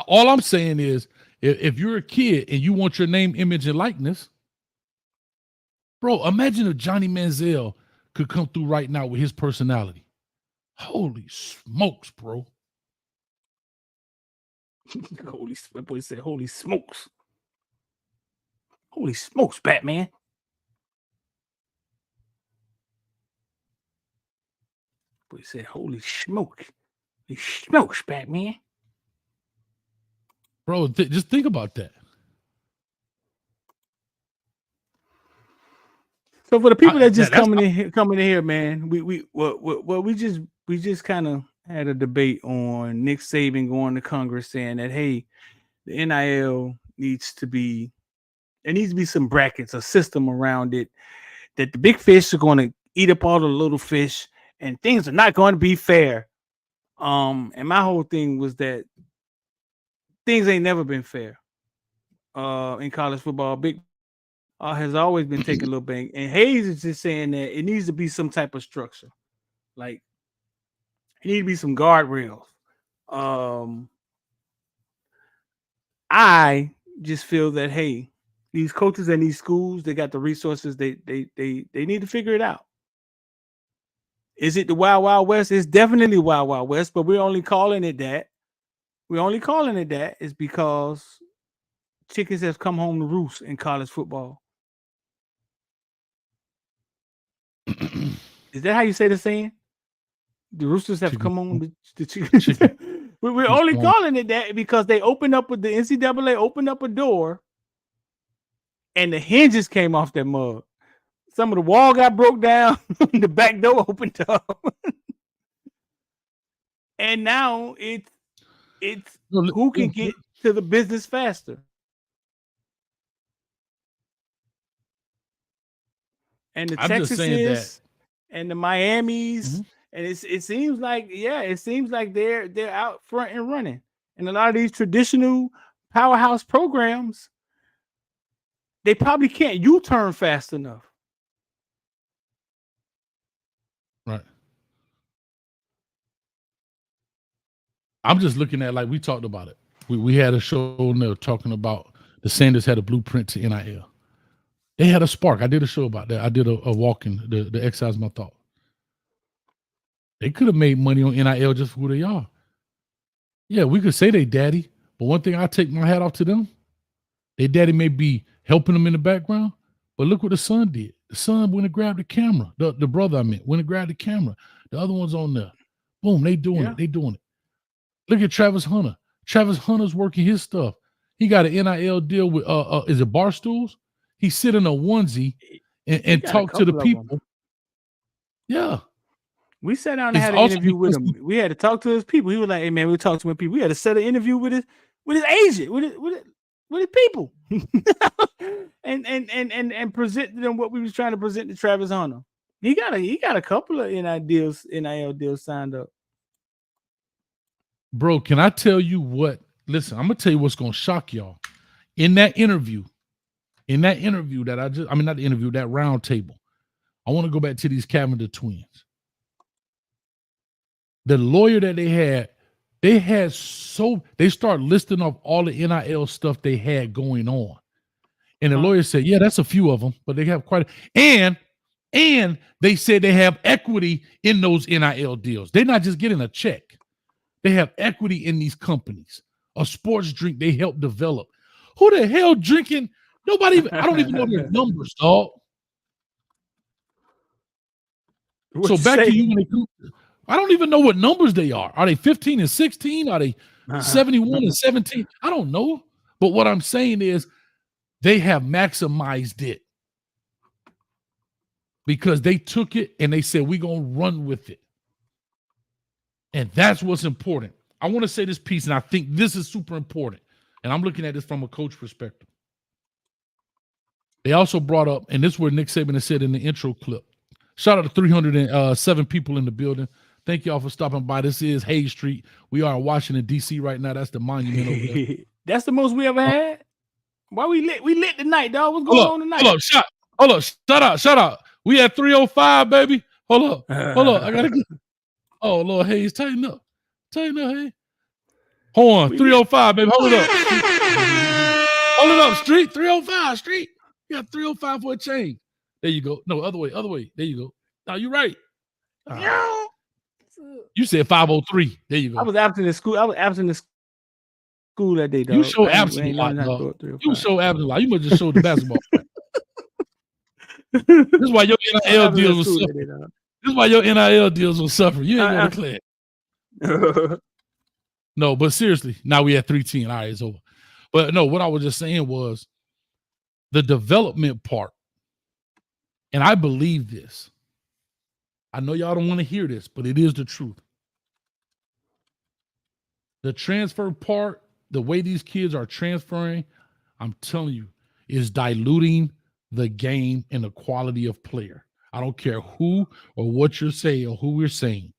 All I'm saying is if you're a kid and you want your name, image, and likeness, bro, imagine if Johnny Manziel could come through right now with his personality. Holy smokes, bro. My boy said, holy smokes. Holy smokes, Batman. Boy said, holy smoke. Holy smokes, Batman. Bro, just think about that. So for the people that just coming in here, man, we just kind of had a debate on Nick Saban going to Congress saying that, hey, the NIL needs to be some brackets, a system around it, that the big fish are going to eat up all the little fish and things are not going to be fair. And my whole thing was that things ain't never been fair in college football. Big has always been taking a little bang. And Hayes is just saying that it needs to be some type of structure. Like, it needs to be some guardrails. I just feel that, hey, these coaches and these schools, they got the resources. They need to figure it out. Is it the Wild Wild West? It's definitely Wild Wild West, but we're only calling it that. We're only calling it that is because chickens have come home to roost in college football. Is that how you say the saying? The roosters have come home. The chickens. We're only calling it that because they opened up with the NCAA opened up a door, and the hinges came off that mug. Some of the wall got broke down. The back door opened up, and now it's who can get to the business faster. And the Texases and the Miamis, and it seems like they're out front and running. And a lot of these traditional powerhouse programs, they probably can't U-turn fast enough. Right. I'm just looking at, like we talked about it. We had a show on there talking about the Sanders had a blueprint to NIL. They had a spark. I did a show about that. I did a walk-in, the exercise my thought. They could have made money on NIL just for who they are. Yeah, we could say they daddy, but one thing I take my hat off to them, their daddy may be helping them in the background, but look what the son did. The son went and grabbed the camera. The brother went and grabbed the camera. The other one's on there. Boom, they doing it. They doing it. Look at Travis Hunter. Travis Hunter's working his stuff. He got an NIL deal with is it Barstools? He sit in a onesie and talk to the people. Yeah. We sat down and had an interview with him. We had to talk to his people. He was like, hey man, we'll talk to my people. We had to set an interview with his agent, with his people. and present them what we was trying to present to Travis Hunter. He got a couple of NIL deals signed up. Bro, can I tell you what? Listen, I'm gonna tell you what's gonna shock y'all. In that interview that not the interview, that round table. I want to go back to these Cavender twins. The lawyer that they start listing off all the NIL stuff they had going on. And the lawyer said, yeah, that's a few of them, but they have quite and they said they have equity in those NIL deals. They're not just getting a check. They have equity in these companies. A sports drink they helped develop. Who the hell drinking? Nobody I don't even know their numbers, dog. So back to you when they do, I don't even know what numbers they are. Are they 15 and 16? Are they 71 and 17? I don't know. But what I'm saying is they have maximized it because they took it and they said, we're going to run with it. And that's what's important. I want to say this piece, and I think this is super important. and I'm looking at this from a coach perspective. They also brought up, and this is where Nick Saban has said in the intro clip. Shout out to 307 people in the building. Thank y'all for stopping by. This is Hayes Street. We are in Washington, D.C. right now. That's the monument over there. That's the most we ever had. Why we lit? We lit tonight, dog. What's going on tonight? Hold up. Shout out. We at 305, baby. Hold up. I gotta get. Oh Lord, Hayes, tighten up, Hayes. Hold on, 305, baby. Hold it up. Hold it up, Street. 305, Street. You got 305 for a change. There you go. No, other way. There you go. No, you're right. You said 503. There you go. I was absent in school that day, dog. You show absent a lot, dog. You show absent a lot. You must just show the basketball. This is why your NIL deals will suffer. This is why your NIL deals will suffer. You ain't going to class. No, but seriously, now we at 310. All right, it's over. But no, what I was just saying was the development part. And I believe this. I know y'all don't want to hear this, but it is the truth. The transfer part, the way these kids are transferring, I'm telling you, is diluting the game and the quality of player. I don't care who or what you're saying or who we're saying.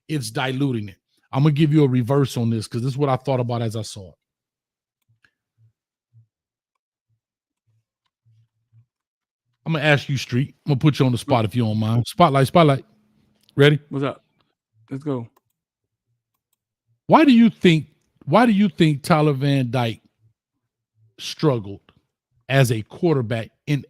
It's diluting it. I'm going to give you a reverse on this because this is what I thought about as I saw it. I'm going to ask you, Street. I'm going to put you on the spot if you don't mind. Spotlight. Ready? What's up? Let's go. Why do you think Tyler Van Dyke struggled as a quarterback in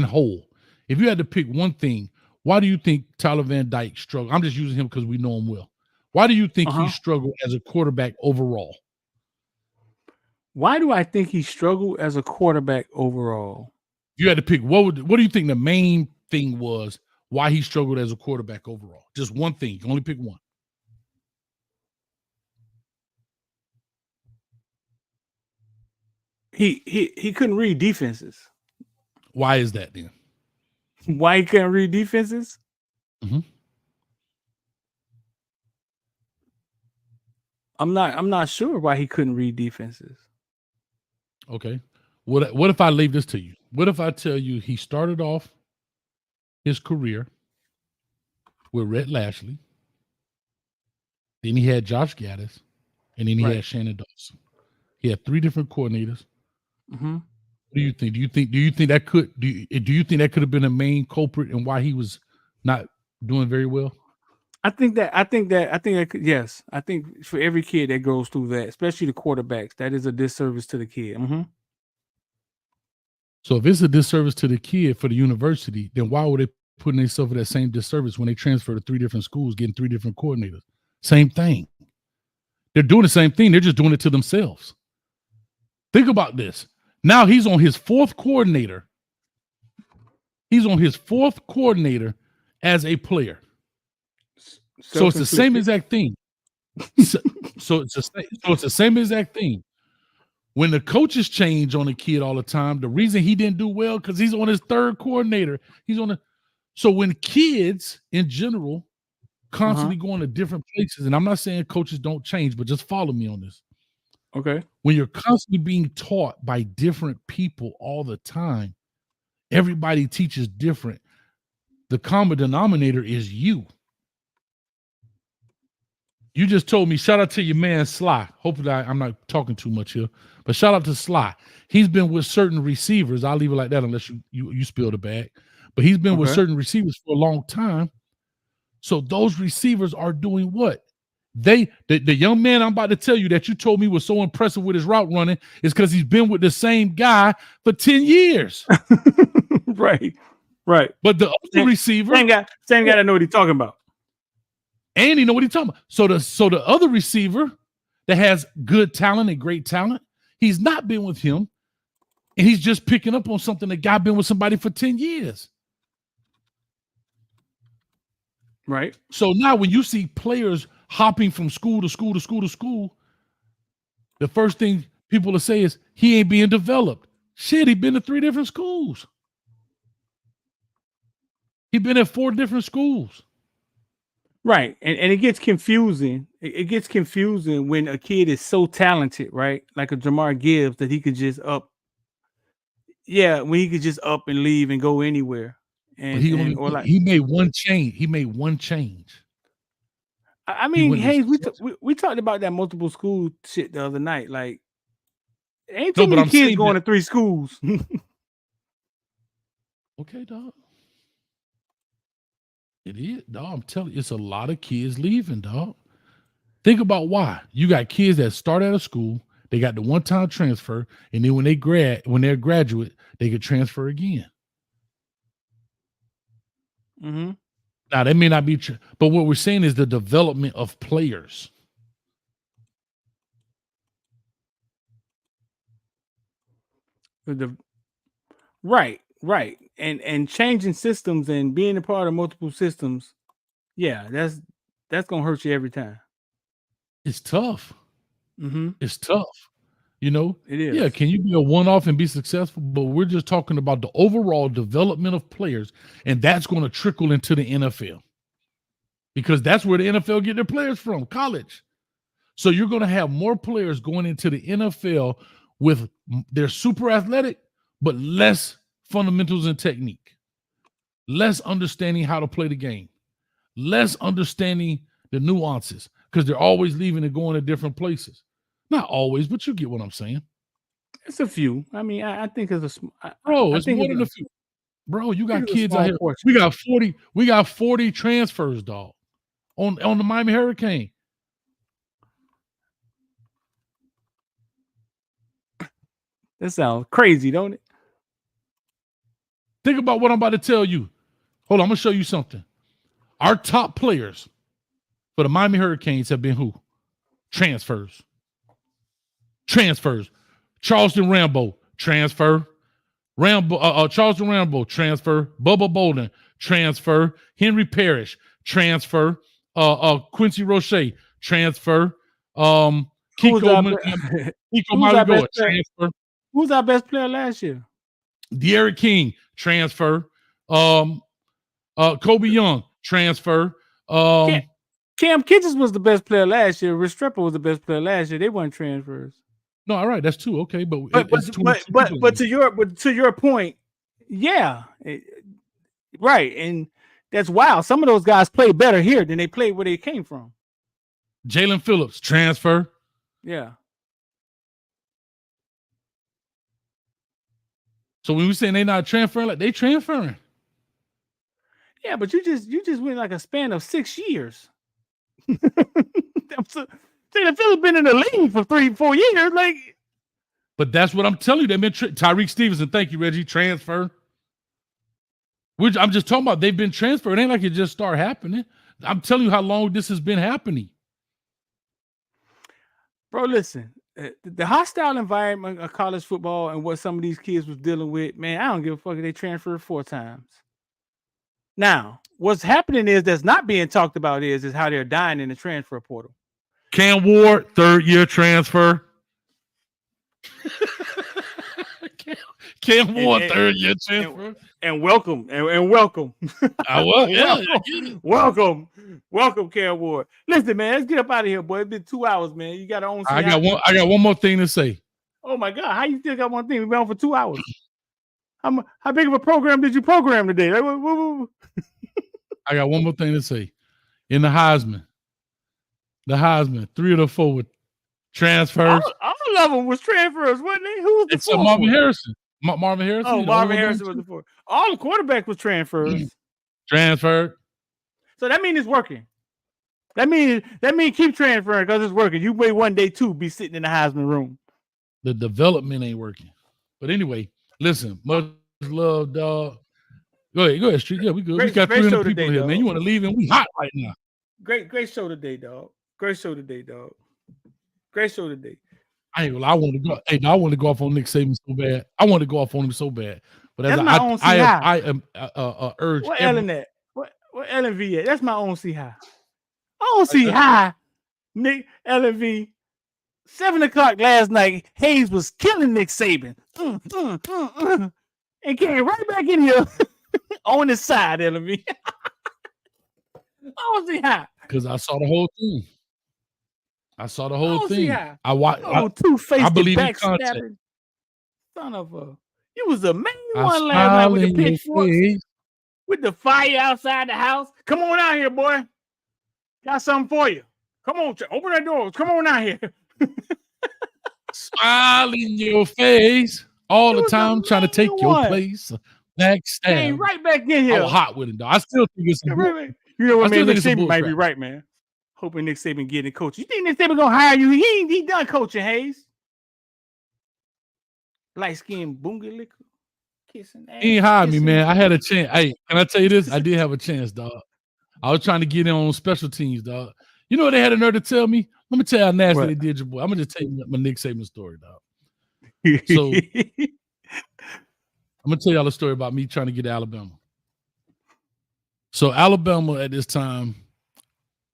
whole? If you had to pick one thing, why do you think Tyler Van Dyke struggled? I'm just using him because we know him well. Why do you think he struggled as a quarterback overall? Why do I think he struggled as a quarterback overall? If you had to pick, what do you think the main thing was why he struggled as a quarterback overall? Just one thing. You can only pick one. He couldn't read defenses. Why is that then? Why he couldn't read defenses? Mm-hmm. I'm not sure why he couldn't read defenses. Okay. What if I leave this to you? What if I tell you he started off his career with Rhett Lashley, then he had Josh Gaddis, and then he had Shannon Dawson. He had 3 different coordinators. Mm-hmm. What do you think? Do you think that could have been a main culprit in why he was not doing very well? I think that could, yes. I think for every kid that goes through that, especially the quarterbacks, that is a disservice to the kid. Mm-hmm. So if it's a disservice to the kid for the university, then why would they putting themselves at that same disservice when they transfer to 3 different schools, getting 3 different coordinators? Same thing. They're doing the same thing. They're just doing it to themselves. Think about this. Now he's on his 4th coordinator. He's on his 4th coordinator as a player. So it's the same exact thing. So it's the same exact thing. When the coaches change on a kid all the time, the reason he didn't do well because he's on his 3rd coordinator. So when kids in general constantly going to different places, and I'm not saying coaches don't change, but just follow me on this. Okay. When you're constantly being taught by different people all the time, everybody teaches different. The common denominator is you. You just told me, shout out to your man Sly. Hopefully I'm not talking too much here, but shout out to Sly. He's been with certain receivers. I'll leave it like that unless you spill the bag. But he's been with certain receivers for a long time. So those receivers are doing what? The young man I'm about to tell you that you told me was so impressive with his route running is because he's been with the same guy for 10 years. Right. But the other receiver, same guy that know what he's talking about. And he know what he's talking about. So the other receiver that has good talent and great talent, he's not been with him, and he's just picking up on something that guy been with somebody for 10 years. Right. So now when you see players hopping from school to school to school to school, the first thing people will say is he ain't being developed. Shit, he been to 3 different schools. He been at 4 different schools. Right. And it gets confusing. It gets confusing when a kid is so talented, right? Like a Jamar Gibbs that he could just up. Yeah, when he could just up and leave and go anywhere. But he only Or like he made one change. He made one change. I He mean, went Hayes, to we talked about that multiple school shit the other night. Like, ain't too no, but many I'm kids saying going that. to 3 schools. Okay, dog. It is, dog. I'm telling you, it's a lot of kids leaving, dog. Think about why. You got kids that start out of school, they got the one-time transfer, and then when they're a graduate, they can transfer again. Mm-hmm. Now that may not be true, but what we're saying is the development of players. Right. And changing systems and being a part of multiple systems, yeah, that's gonna hurt you every time. It's tough. Mm-hmm. It's tough. You know, It yeah, is. can you be a one-off and be successful? But we're just talking about the overall development of players, and that's going to trickle into the NFL because that's where the NFL get their players from, college. So you're going to have more players going into the NFL with they're super athletic, but less fundamentals and technique, less understanding how to play the game, less understanding the nuances because they're always leaving and going to different places. Not always, but you get what I'm saying. It's a few. I mean, I think it's Bro, I it's think more it's than a few. Bro, you got a kids out small here. portion. We got 40 transfers, dog, on the Miami Hurricane. That sounds crazy, don't it? Think about what I'm about to tell you. Hold on, I'm gonna show you something. Our top players for the Miami Hurricanes have been who? Transfers. Charleston Rambo, transfer. Charleston Rambo, transfer. Bubba Bolden, transfer. Henry Parrish, transfer. Quincy Roche, transfer. Kiko Who's our who's our best Marigoa, player? transfer. Who's our best player last year? De'Aaron King, transfer. Kobe Young, transfer. Cam Kitchens was the best player last year. Restrepo was the best player last year. They weren't transfers. No, all right, that's two. Okay, but it's two. But to your point, yeah, right, and that's wild. Some of those guys play better here than they played where they came from. Jalen Phillips, transfer. Yeah. So when we saying they not transferring, like they transferring. Yeah, but you just went like a span of 6 years. Jalen Phillips been in the league for 3-4 years, like. But that's what I'm telling you. They've been Tyreek Stevenson. Thank you, Reggie. Transfer. I'm just talking about they've been transferred. It ain't like it just start happening. I'm telling you how long this has been happening. Bro, listen. The hostile environment of college football and what some of these kids was dealing with, man, I don't give a fuck if they transferred 4 times. Now, what's happening is that's not being talked about is how they're dying in the transfer portal. Cam Ward, 3rd-year transfer. Cam Ward, 3rd-year transfer. And welcome. And welcome. Welcome, Cam Ward. Listen, man, let's get up out of here, boy. It's been 2 hours, man. You got to own. I got one more thing to say. Oh my God, how you still got one thing? We've been on for 2 hours. How big of a program did you program today? Like, I got one more thing to say. In the Heisman, 3 of the 4 were transfers. All of them was transfers, wasn't they? Who was the fourth? Marvin Harrison. Marvin Harrison. Oh, Marvin Harrison was the 4th. All the quarterbacks was transfers. Transferred. So that means it's working. That means keep transferring because it's working. You wait one day too, be sitting in the Heisman room. The development ain't working. But anyway, listen, much love, dog. Go ahead, Street. Yeah, we good. We got 300 people here, man. You want to leave and we hot right now. Great show today, dog. Great show today. I want to go. Hey, I want to go off on Nick Saban so bad. I want to go off on him so bad. But as I am urged. What Ellen at? What Ellen V at? That's my own C high. I see high. Nick Ellen V. 7:00 last night. Hayes was killing Nick Saban. And came right back in here on his side, Ellen V. I see high. Because I saw the whole thing. I saw the I whole don't see thing. how. I watched. Oh, I two-faced believe in context. backstabbing son of a. You was the main I one last night smile with the in your pitchforks, face. with the fire outside the house. Come on out here, boy. Got something for you. Come on, open that door. Come on out here. Smile in your face all You the was the time, trying to take main your one. place. Came Backstab. right back in I here. was hot with it, though. I still think it's some Yeah, bull. right. You know I what, still man? Nick think it's some Saban might be bullcrap. right, man. Hoping Nick Saban getting coach. You think Nick Saban gonna hire you? He done coaching, Hayes. Light skinned boonga liquor. Kissing ass. He ain't hired me, kissing. man. I had a chance. Hey, can I tell you this? I did have a chance, dog. I was trying to get in on special teams, dog. You know what they had a nerve to tell me? Let me tell you how nasty What? they did your boy. I'm gonna just tell you my Nick Saban story, dog. So I'm gonna tell y'all a story about me trying to get to Alabama. So Alabama at this time,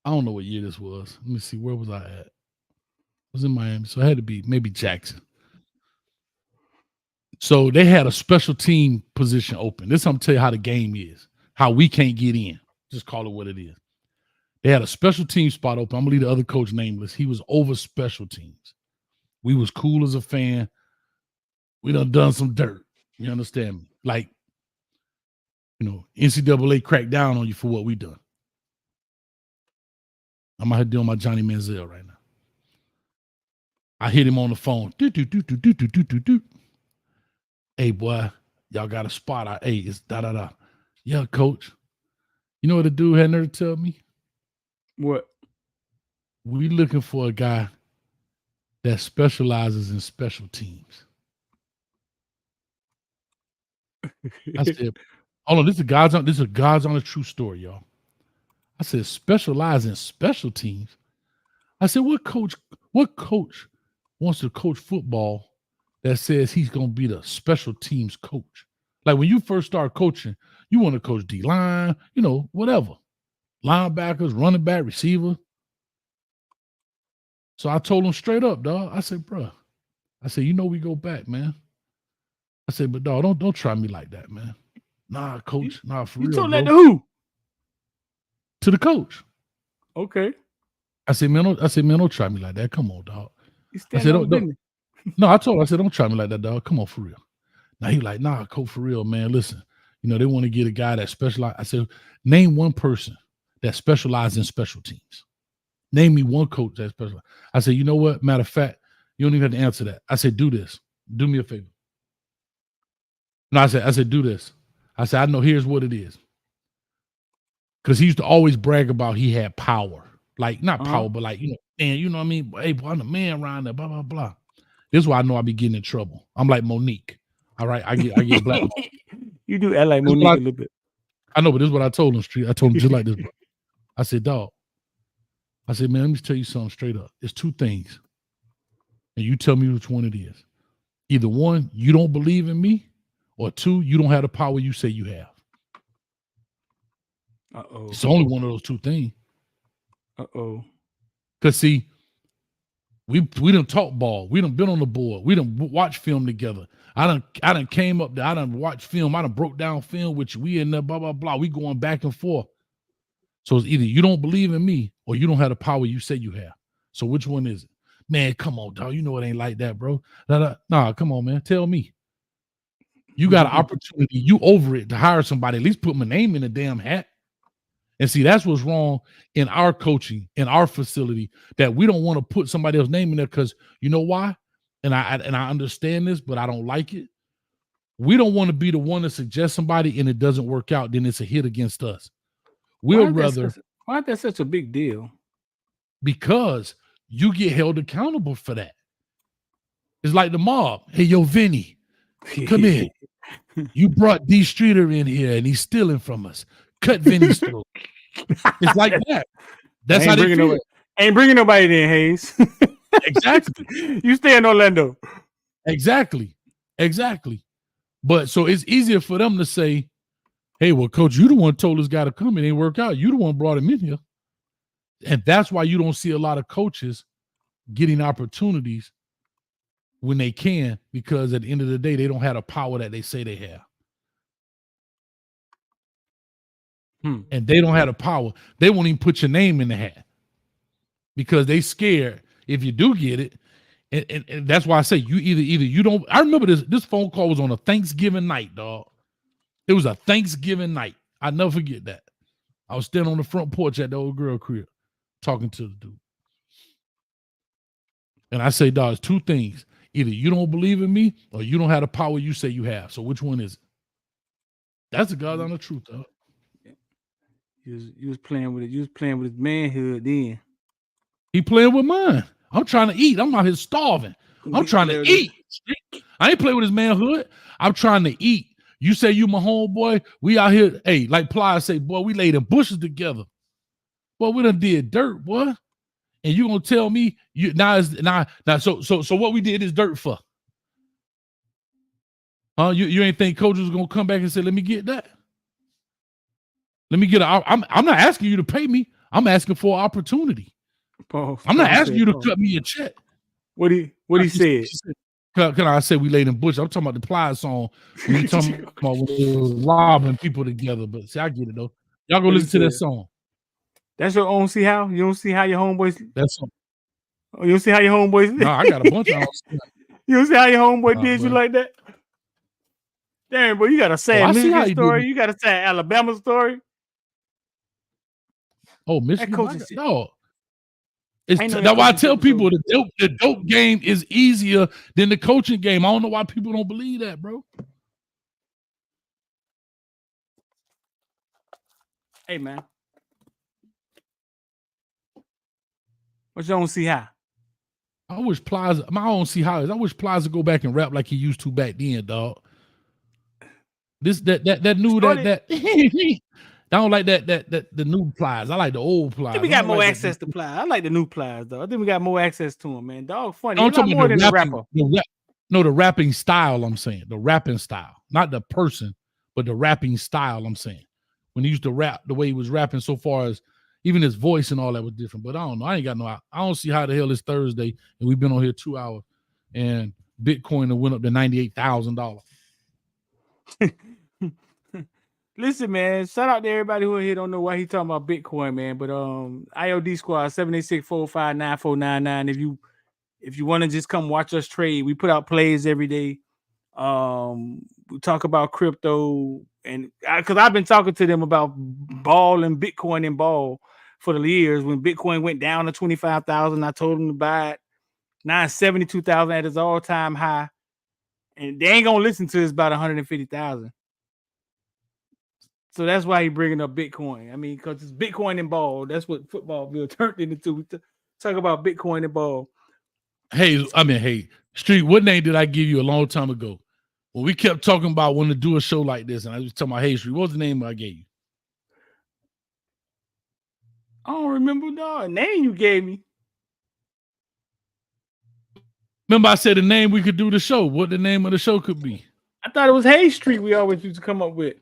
I don't know what year this was. Let me see, where was I at? I was in Miami, so it had to be maybe Jackson. So they had a special team position open. This I'm gonna tell you how the game is, how we can't get in. Just call it what it is. They had a special team spot open. I'm gonna leave the other coach nameless. He was over special teams. We was cool as a fan. We done some dirt. You understand me? Like, NCAA cracked down on you for what we done. I'm out here doing my Johnny Manziel right now. I hit him on the phone. Hey, boy, y'all got a spot. Hey, it's da-da-da. Yeah, coach. You know what the dude had nerve to tell me? What? We looking for a guy that specializes in special teams. I said, hold on, this is God's on a true story, y'all. I said, specialize in special teams. I said, what coach wants to coach football that says he's gonna be the special teams coach? Like when you first start coaching, you want to coach D-line, whatever. Linebackers, running back, receiver. So I told him straight up, dog. I said, bro, we go back, man. I said, but dog, don't try me like that, man. Nah, coach, nah, for real. You told bro. that to who? To the coach. Okay. I said, man, don't try me like that. Come on, dog. I said, don't. No, I told him, I said, don't try me like that, dog. Come on, for real. Now he like, nah, coach, for real, man. Listen, they want to get a guy that specializes. I said, name one person that specializes in special teams. Name me one coach that specializes. I said, you know what? Matter of fact, you don't even have to answer that. I said, do this. Do me a favor. No, I said, do this. I said, I know here's what it is. Because he used to always brag about he had power. Like, not power, but like, man, you know what I mean? Hey, boy, I'm the man around there, blah, blah, blah. This is why I know I be getting in trouble. I'm like Monique. All right. I get black. You do act like Monique a little bit. I know, but this is what I told him straight. I told him just like this, bro. I said, dog. I said, man, let me tell you something straight up. It's two things. And you tell me which one it is. Either one, you don't believe in me, or two, you don't have the power you say you have. Uh-oh. It's only one of those two things. Uh-oh. Because, see, we done talk ball. We done been on the board. We done watch film together. I done came up there. I done watched film. I done broke down film with you. We in there, blah, blah, blah. We going back and forth. So it's either you don't believe in me or you don't have the power you say you have. So which one is it? Man, come on, dog. You know it ain't like that, bro. Nah, come on, man. Tell me. You got an opportunity. You over it to hire somebody. At least put my name in the damn hat. And see, that's what's wrong in our coaching, in our facility, that we don't want to put somebody else's name in there because you know why? And I understand this, but I don't like it. We don't want to be the one to suggest somebody and it doesn't work out, then it's a hit against us. Why is that such a big deal? Because you get held accountable for that. It's like the mob. Hey, yo, Vinny, come in. You brought D Streeter in here and he's stealing from us. Cut Vinny's throat. It's like that. That's how they feel. Ain't bringing nobody in, Hayes. Exactly. You stay in Orlando. Exactly. But so it's easier for them to say, hey, well, coach, you the one told this guy to come. It ain't work out. You the one brought him in here. And that's why you don't see a lot of coaches getting opportunities when they can, because at the end of the day, they don't have the power that they say they have. and they don't have the power, they won't even put your name in the hat because they scared if you do get it. And that's why I say you either you don't. I remember this phone call was on a Thanksgiving night, dog. It was a Thanksgiving night. I never forget that. I was standing on the front porch at the old girl crib talking to the dude. And I say, dog, it's two things. Either you don't believe in me or you don't have the power you say you have. So which one is it? That's the God's honest truth, dog. You was playing with it. You was playing with his manhood then. He playing with mine. I'm trying to eat. I'm out here starving. I'm trying to eat. I ain't playing with his manhood. I'm trying to eat. You say you my homeboy. We out here, hey, like Plies say, boy, we laid in bushes together. Boy, we done did dirt, boy. And you gonna tell me you now so what we did is dirt for? You ain't think coach was gonna come back and say, let me get that? Let me get I'm not asking you to pay me. I'm asking for an opportunity. I'm not asking you to cut me a check. What he said? Can I say we laid in bush? I'm talking about the Plies song. We talking about when they was lobbing people together. But see, I get it though. Y'all go listen to that song. That's your own see how? You don't see how your homeboys? That's you don't see how your homeboys? No, I got a bunch of You don't see how your homeboy did you like that? Damn, bro, you got a sad Michigan story. You got a sad Alabama story. Oh, Michigan. No. That's why I tell people the dope game is easier than the coaching game. I don't know why people don't believe that, bro. Hey, man. What you don't see how? I wish Plaza, my own see how is. I wish Plaza go back and rap like he used to back then, dog. That new that I don't like that the new Plies. I like the old Plies. I think we got more access to Plies. I like the new Plies though. I think we got more access to him, man. Dog, funny. I'm talking more about than a rapper. No, the rapping style. I'm saying the rapping style, not the person, but the rapping style. I'm saying when he used to rap, the way he was rapping, so far as even his voice and all that was different. But I don't know. I don't see how the hell it's Thursday and we've been on here 2 hours and Bitcoin went up to $98,000. Listen, man, shout out to everybody who here don't know why he talking about Bitcoin, man. But IOD Squad 786-459-9499. If you want to just come watch us trade, we put out plays every day. We talk about crypto, and because I've been talking to them about ball and Bitcoin and ball for the years. When Bitcoin went down to 25,000, I told them to buy it. Now it's 72,000 at its all-time high, and they ain't gonna listen to us about 150,000. So that's why he bringing up Bitcoin. I mean, because it's Bitcoin and ball. That's what football will turn into. We talk about Bitcoin and ball. Hey, Street, what name did I give you a long time ago? Well, we kept talking about wanting to do a show like this, and I was talking about, hey, Street, what was the name I gave you? I don't remember the name you gave me. Remember I said the name we could do the show, what the name of the show could be. I thought it was Hay Street we always used to come up with.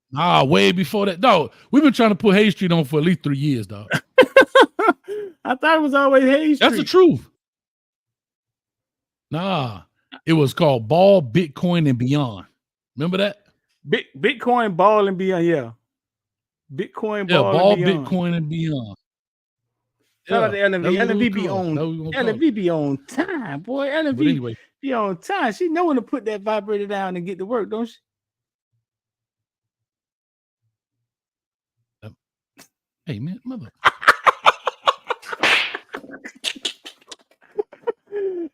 Nah, way before that. No, we've been trying to put Hay Street on for at least 3 years, dog. I thought it was always Hay Street. That's the truth. Nah, it was called Ball, Bitcoin, and Beyond. Remember that? Bitcoin, Ball, and Beyond, yeah. Bitcoin, Ball, and Beyond. Bitcoin, and Beyond. Shout out to LNV. LNV be on time, boy. LNV be on time. She know when to put that vibrator down and get to work, don't she? Hey, man, mother.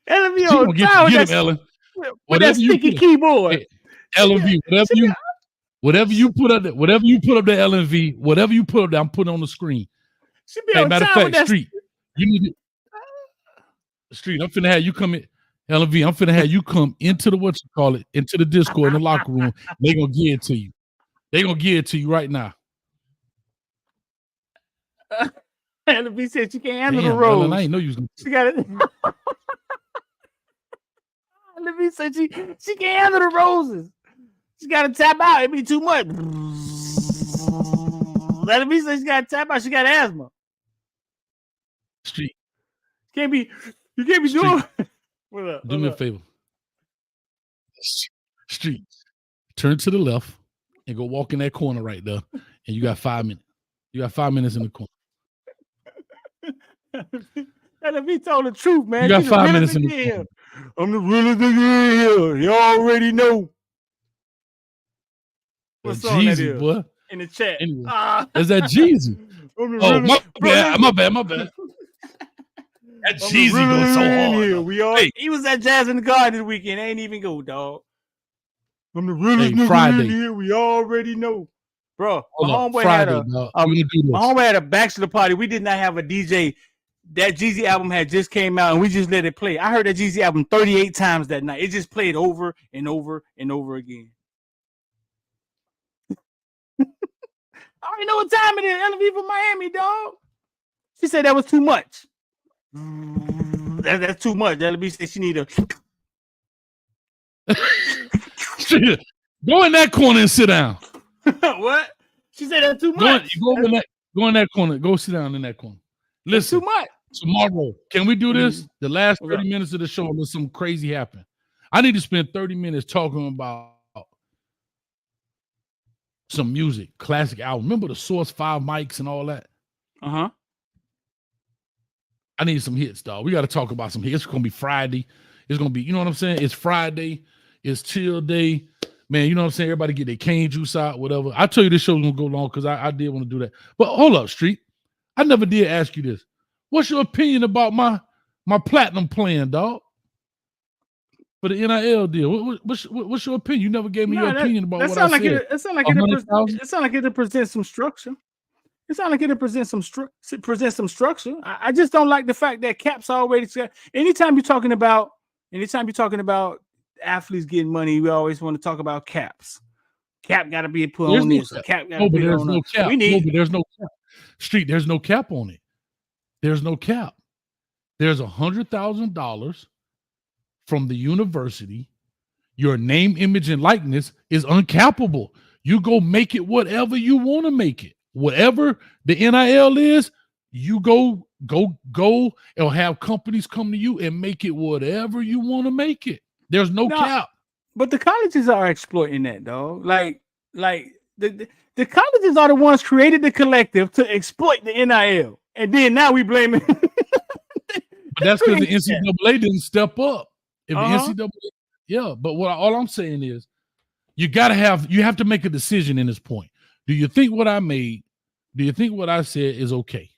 LNV on time. Get him, Ellen. With that sticky keyboard. Hey, LNV, whatever you put up there, LNV, whatever you put up there, I'm putting on the screen. Hey, matter of fact, Street, you need it. Street, I'm finna have you come in. LNV, I'm finna have you come into the into the Discord in the locker room. They're gonna give it to you. They're gonna give it to you right now. LNV said she can't handle the rose. I ain't know you was gonna. She got it. LNV said she can't handle the roses. She got to tap out. It'd be too much. LNV said she got to tap out. She got asthma. Street. You can't be doing. What up? Do me a favor. Street. Turn to the left. and go walk in that corner right there, and you got 5 minutes. You got 5 minutes in the corner. And if he told the truth, man, You got he's 5 the minutes realest in nigga the here. I'm the realest nigga here. You already know. What song that Jeezy, is? boy. In the chat. Anyway, is that Jeezy? Oh, my bad. That Jeezy goes so hard. He was at Jazz in the Garden this weekend. Ain't even go, dog. I'm the realest nigga Friday. in here. We already know. Bro, my homeboy Friday, had a bachelor party. We did not have a DJ. That Jeezy album had just came out, and we just let it play. I heard that Jeezy album 38 times that night. It just played over and over and over again. I already know what time it is. LV from Miami, dog. She said that was too much. That's too much. LV said she need a. Go in that corner and sit down. What? She said that's too much. Go in that corner. Go sit down in that corner. Listen, too much. Tomorrow, can we do this? The last 30 minutes of the show, let something crazy happen. I need to spend 30 minutes talking about some music, classic album. Remember the Source 5 mics and all that? Uh-huh. I need some hits, dog. We got to talk about some hits. It's going to be Friday. It's going to be, you know what I'm saying? It's Friday. It's chill day. Man, you know what I'm saying? Everybody get their cane juice out, whatever. I tell you this show's going to go long because I did want to do that. But hold up, Street. I never did ask you this. What's your opinion about my platinum plan, dog? For the NIL deal. What's your opinion? You never gave me your opinion about what I said. It sounds like it'll present some structure. It sounds like it'll present some structure. I just don't like the fact that Cap's already said. Anytime you're talking about athletes getting money, we always want to talk about caps. Cap got to be put on this. Cap got to be on that. There's no cap. Street, there's no cap on it. There's no cap. There's $100,000 from the university. Your name, image, and likeness is uncappable. You go make it whatever you want to make it. Whatever the NIL is, you go and have companies come to you and make it whatever you want to make it. There's no cap. But the colleges are exploiting that, though. Like the colleges are the ones created the collective to exploit the NIL. And then now we blame it. But that's because the NCAA didn't step up. If the NCAA, but all I'm saying is you have to make a decision in this point. Do you think what I made, do you think what I said is okay?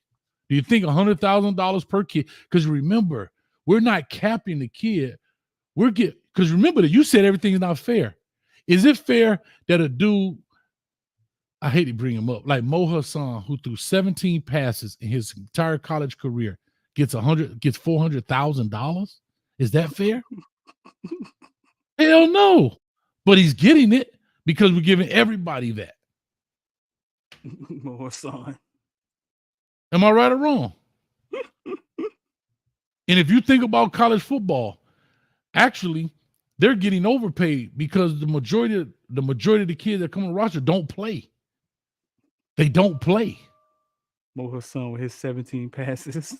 Do you think $100,000 per kid? Because remember, we're not capping the kid. Because remember that you said everything is not fair. Is it fair that a dude, I hate to bring him up, like Mo Hassan, who threw 17 passes in his entire college career, gets $400,000? Is that fair? Hell no. But he's getting it because we're giving everybody that. Mo Hassan. Am I right or wrong? And if you think about college football, actually, they're getting overpaid because the majority of the kids that come on the roster don't play. They don't play. Mo Hassan with his 17 passes.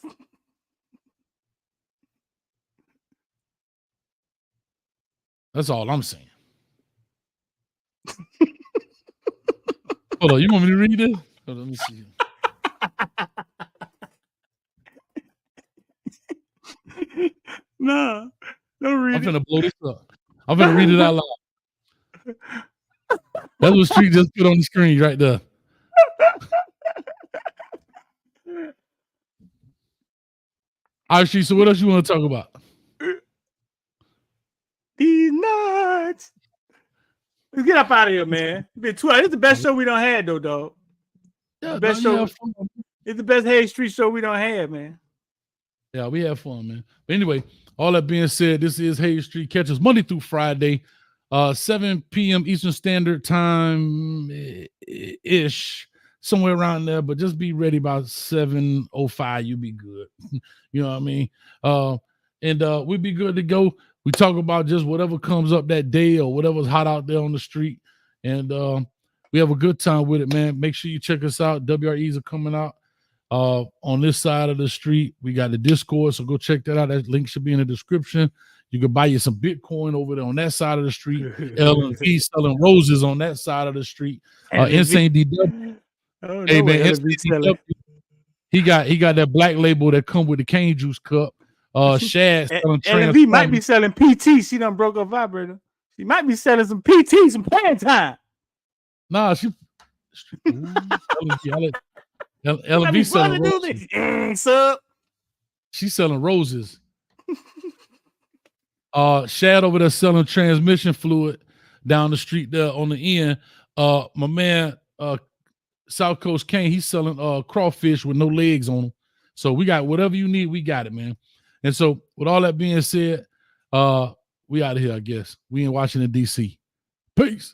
That's all I'm saying. Hold on, you want me to read this? Hold on, let me see. No, don't read it. I'm finna blow this up. I'm finna read it out loud. That's what Street just put on the screen right there. All right, Street, so what else you want to talk about? These nuts. Let's get up out of here, man. It's been 2 hours. It's the best show we done had, though, dog. Yeah, best show. It's the best Hay Street show we done had, man. Yeah, we had fun, man. But anyway, all that being said, this is Hay Street. Catch us Monday through Friday, 7 p.m. Eastern Standard Time ish, somewhere around there. But just be ready about 7:05. You be good. You know what I mean? And we'd be good to go. We talk about just whatever comes up that day or whatever's hot out there on the street. And we have a good time with it, man. Make sure you check us out. WREs are coming out on this side of the street. We got the Discord, so go check that out. That link should be in the description. You could buy you some Bitcoin over there on that side of the street. LV selling roses on that side of the street. Insane DW. Hey man, Insane DW. He got that black label that come with the cane juice cup. Shad selling LV might be selling PT. She done broke her vibrator. She might be selling some PT, some playing time. Nah, she LV selling roses. Sub. She's selling roses. Shad over there selling transmission fluid down the street there on the end. My man, South Coast Kane, he's selling crawfish with no legs on them. So we got whatever you need, we got it, man. And so with all that being said, we out of here, I guess. We in Washington, D.C. Peace.